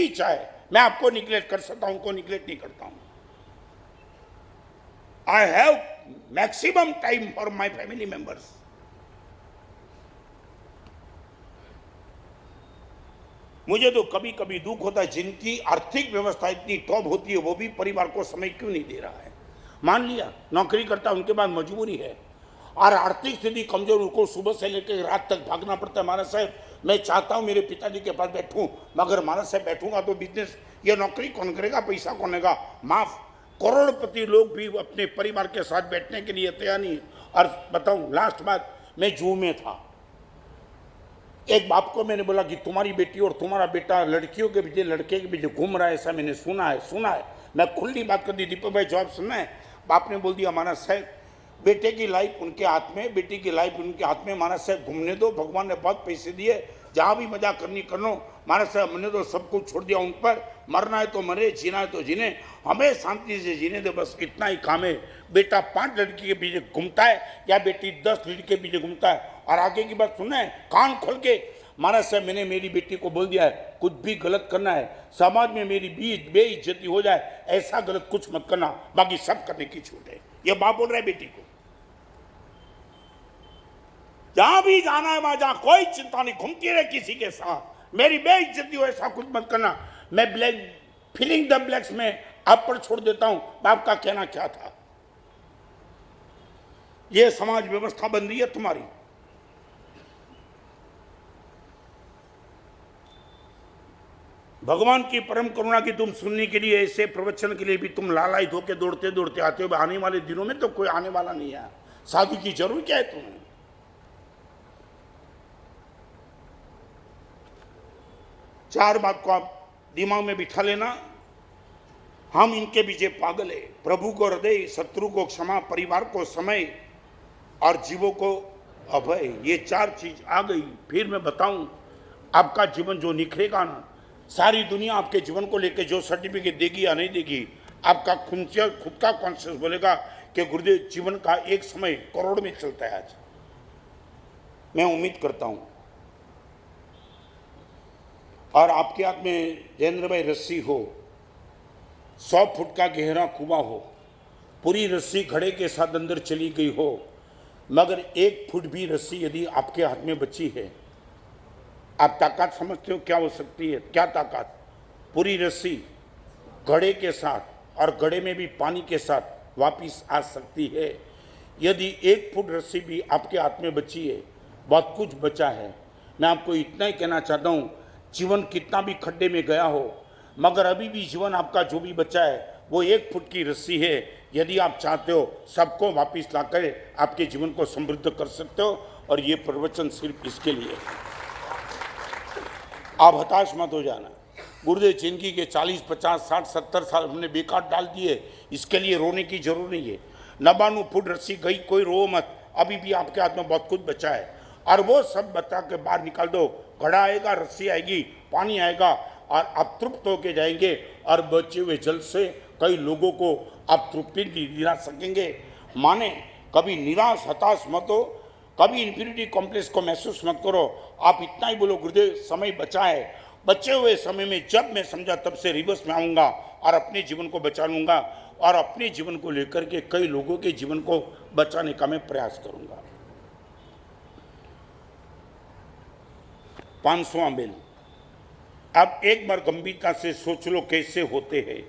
Speaker 1: चाहे मैं आपको निग्लेक्ट कर सकता हूं, उनको निग्लेक्ट नहीं करता हूं। I have maximum time for my family members. मुझे तो कभी कभी दुख होता है, जिनकी आर्थिक व्यवस्था इतनी टॉप होती है वो भी परिवार को समय क्यों नहीं दे रहा है। मान लिया नौकरी करता है, उनके बाद मजबूरी है और आर्थिक स्थिति कमजोर, उनको सुबह से लेकर रात तक भागना पड़ता है। महाराज साहब, मैं चाहता हूं मेरे पिताजी के पास बैठूं, मगर महाराज साहब बैठूंगा तो बिजनेस, ये नौकरी कौन करेगा, पैसा कौन देगा। माफ, करोड़पति लोग भी अपने परिवार के साथ बैठने के लिए तैयार नहीं। और बताऊं लास्ट बात, मैं जू में था, एक बाप को मैंने बोला कि तुम्हारी बेटी और तुम्हारा बेटा लड़कियों के पीछे लड़के के पीछे घूम रहा है, ऐसा मैंने सुना है। मैं खुली बात कर दी, दीपक भाई जवाब सुनना है। बाप ने बोल दिया, महाराज साहब बेटे की लाइफ उनके हाथ में, बेटी की लाइफ उनके हाथ में। महाराज साहब घूमने दो, भगवान ने बहुत पैसे दिए, जहाँ भी मजा करनी कर लो। महाराज साहब हमने तो सब कुछ छोड़ दिया उन पर, मरना है तो मरे, जीना है तो जीने, हमें शांति से जीने दो, बस इतना ही काम है। बेटा 5 लड़की के पीछे घूमता है या बेटी 10 लड़की के पीछे घूमता है। और आगे की बात सुनना है कान खोल के। महाराज साहब मैंने मेरी बेटी को बोल दिया है, कुछ भी गलत करना है, समाज में मेरी बेइज्जती हो जाए, ऐसा गलत कुछ मत करना, बाकी सब करने की छूट है। ये बाप बोल रहा है बेटी को। जहां भी जाना है वहां जहां कोई चिंता नहीं, घूमती रहे किसी के साथ, मेरी बेइज्जती हो ऐसा कुछ मत करना। मैं ब्लैक फिलिंग द ब्लैक्स में आप पर छोड़ देता हूं, बाप का कहना क्या था। यह समाज व्यवस्था बन रही है तुम्हारी। भगवान की परम करुणा की तुम सुनने के लिए, ऐसे प्रवचन के लिए भी तुम लालायित होकर दौड़ते दौड़ते आते हो। आने वाले दिनों में तो कोई आने वाला नहीं है, साधु की जरूरत क्या है तुम्हें। चार बात को आप दिमाग में बिठा लेना, हम इनके पीछे पागल है। प्रभु को हृदय, शत्रु को क्षमा, परिवार को समय और जीवों को अभय। ये 4 चीज आ गई, फिर मैं बताऊं आपका जीवन जो निखरेगा ना, सारी दुनिया आपके जीवन को लेकर जो सर्टिफिकेट देगी या नहीं देगी, आपका खुद का कॉन्शियस बोलेगा कि गुरुदेव जीवन का एक समय करोड़ में चलता है। आज मैं उम्मीद करता हूं और आपके हाथ में जयेंद्र भाई रस्सी हो, 100 फुट का गहरा कुआं हो, पूरी रस्सी घड़े के साथ अंदर चली गई हो, मगर 1 फुट भी रस्सी यदि आपके हाथ में बची है, आप ताकत समझते हो क्या हो सकती है? क्या ताकत? पूरी रस्सी घड़े के साथ और घड़े में भी पानी के साथ वापिस आ सकती है। यदि 1 फुट रस्सी भी आपके हाथ में बची है, बहुत कुछ बचा है। मैं आपको इतना ही कहना चाहता हूँ, जीवन कितना भी खड्डे में गया हो, मगर अभी भी जीवन आपका जो भी बचा है वो 1 फुट की रस्सी है। यदि आप चाहते हो सबको वापिस लाकर आपके जीवन को समृद्ध कर सकते हो। और ये प्रवचन सिर्फ इसके लिए, आप हताश मत हो जाना। गुरुदेव जिंदगी के 40, 50, 60, 70 साल हमने बेकार डाल दिए, इसके लिए रोने की जरूरत नहीं है। 99 फुट रस्सी गई, कोई रो मत, अभी भी आपके हाथ में बहुत कुछ बचा है। और वो सब बता के बाहर निकाल दो। घड़ा आएगा, रस्सी आएगी, पानी आएगा और आप तृप्त होके जाएंगे। और बचे हुए जल से कई लोगों को आप तृप्ति दिला सकेंगे। माने कभी निराश हताश मत हो। कभी इन्फीरियरिटी कॉम्प्लेक्स को महसूस मत करो। आप इतना ही बोलो, गुरुदेव समय बचा है, बचे हुए समय में जब मैं समझा तब से रिवर्स में आऊँगा और अपने जीवन को बचा लूँगा और अपने जीवन को लेकर के कई लोगों के जीवन को बचाने का मैं प्रयास करूँगा। 5वां बेल। अब एक बार गंभीरता से सोच लो कैसे होते हैं।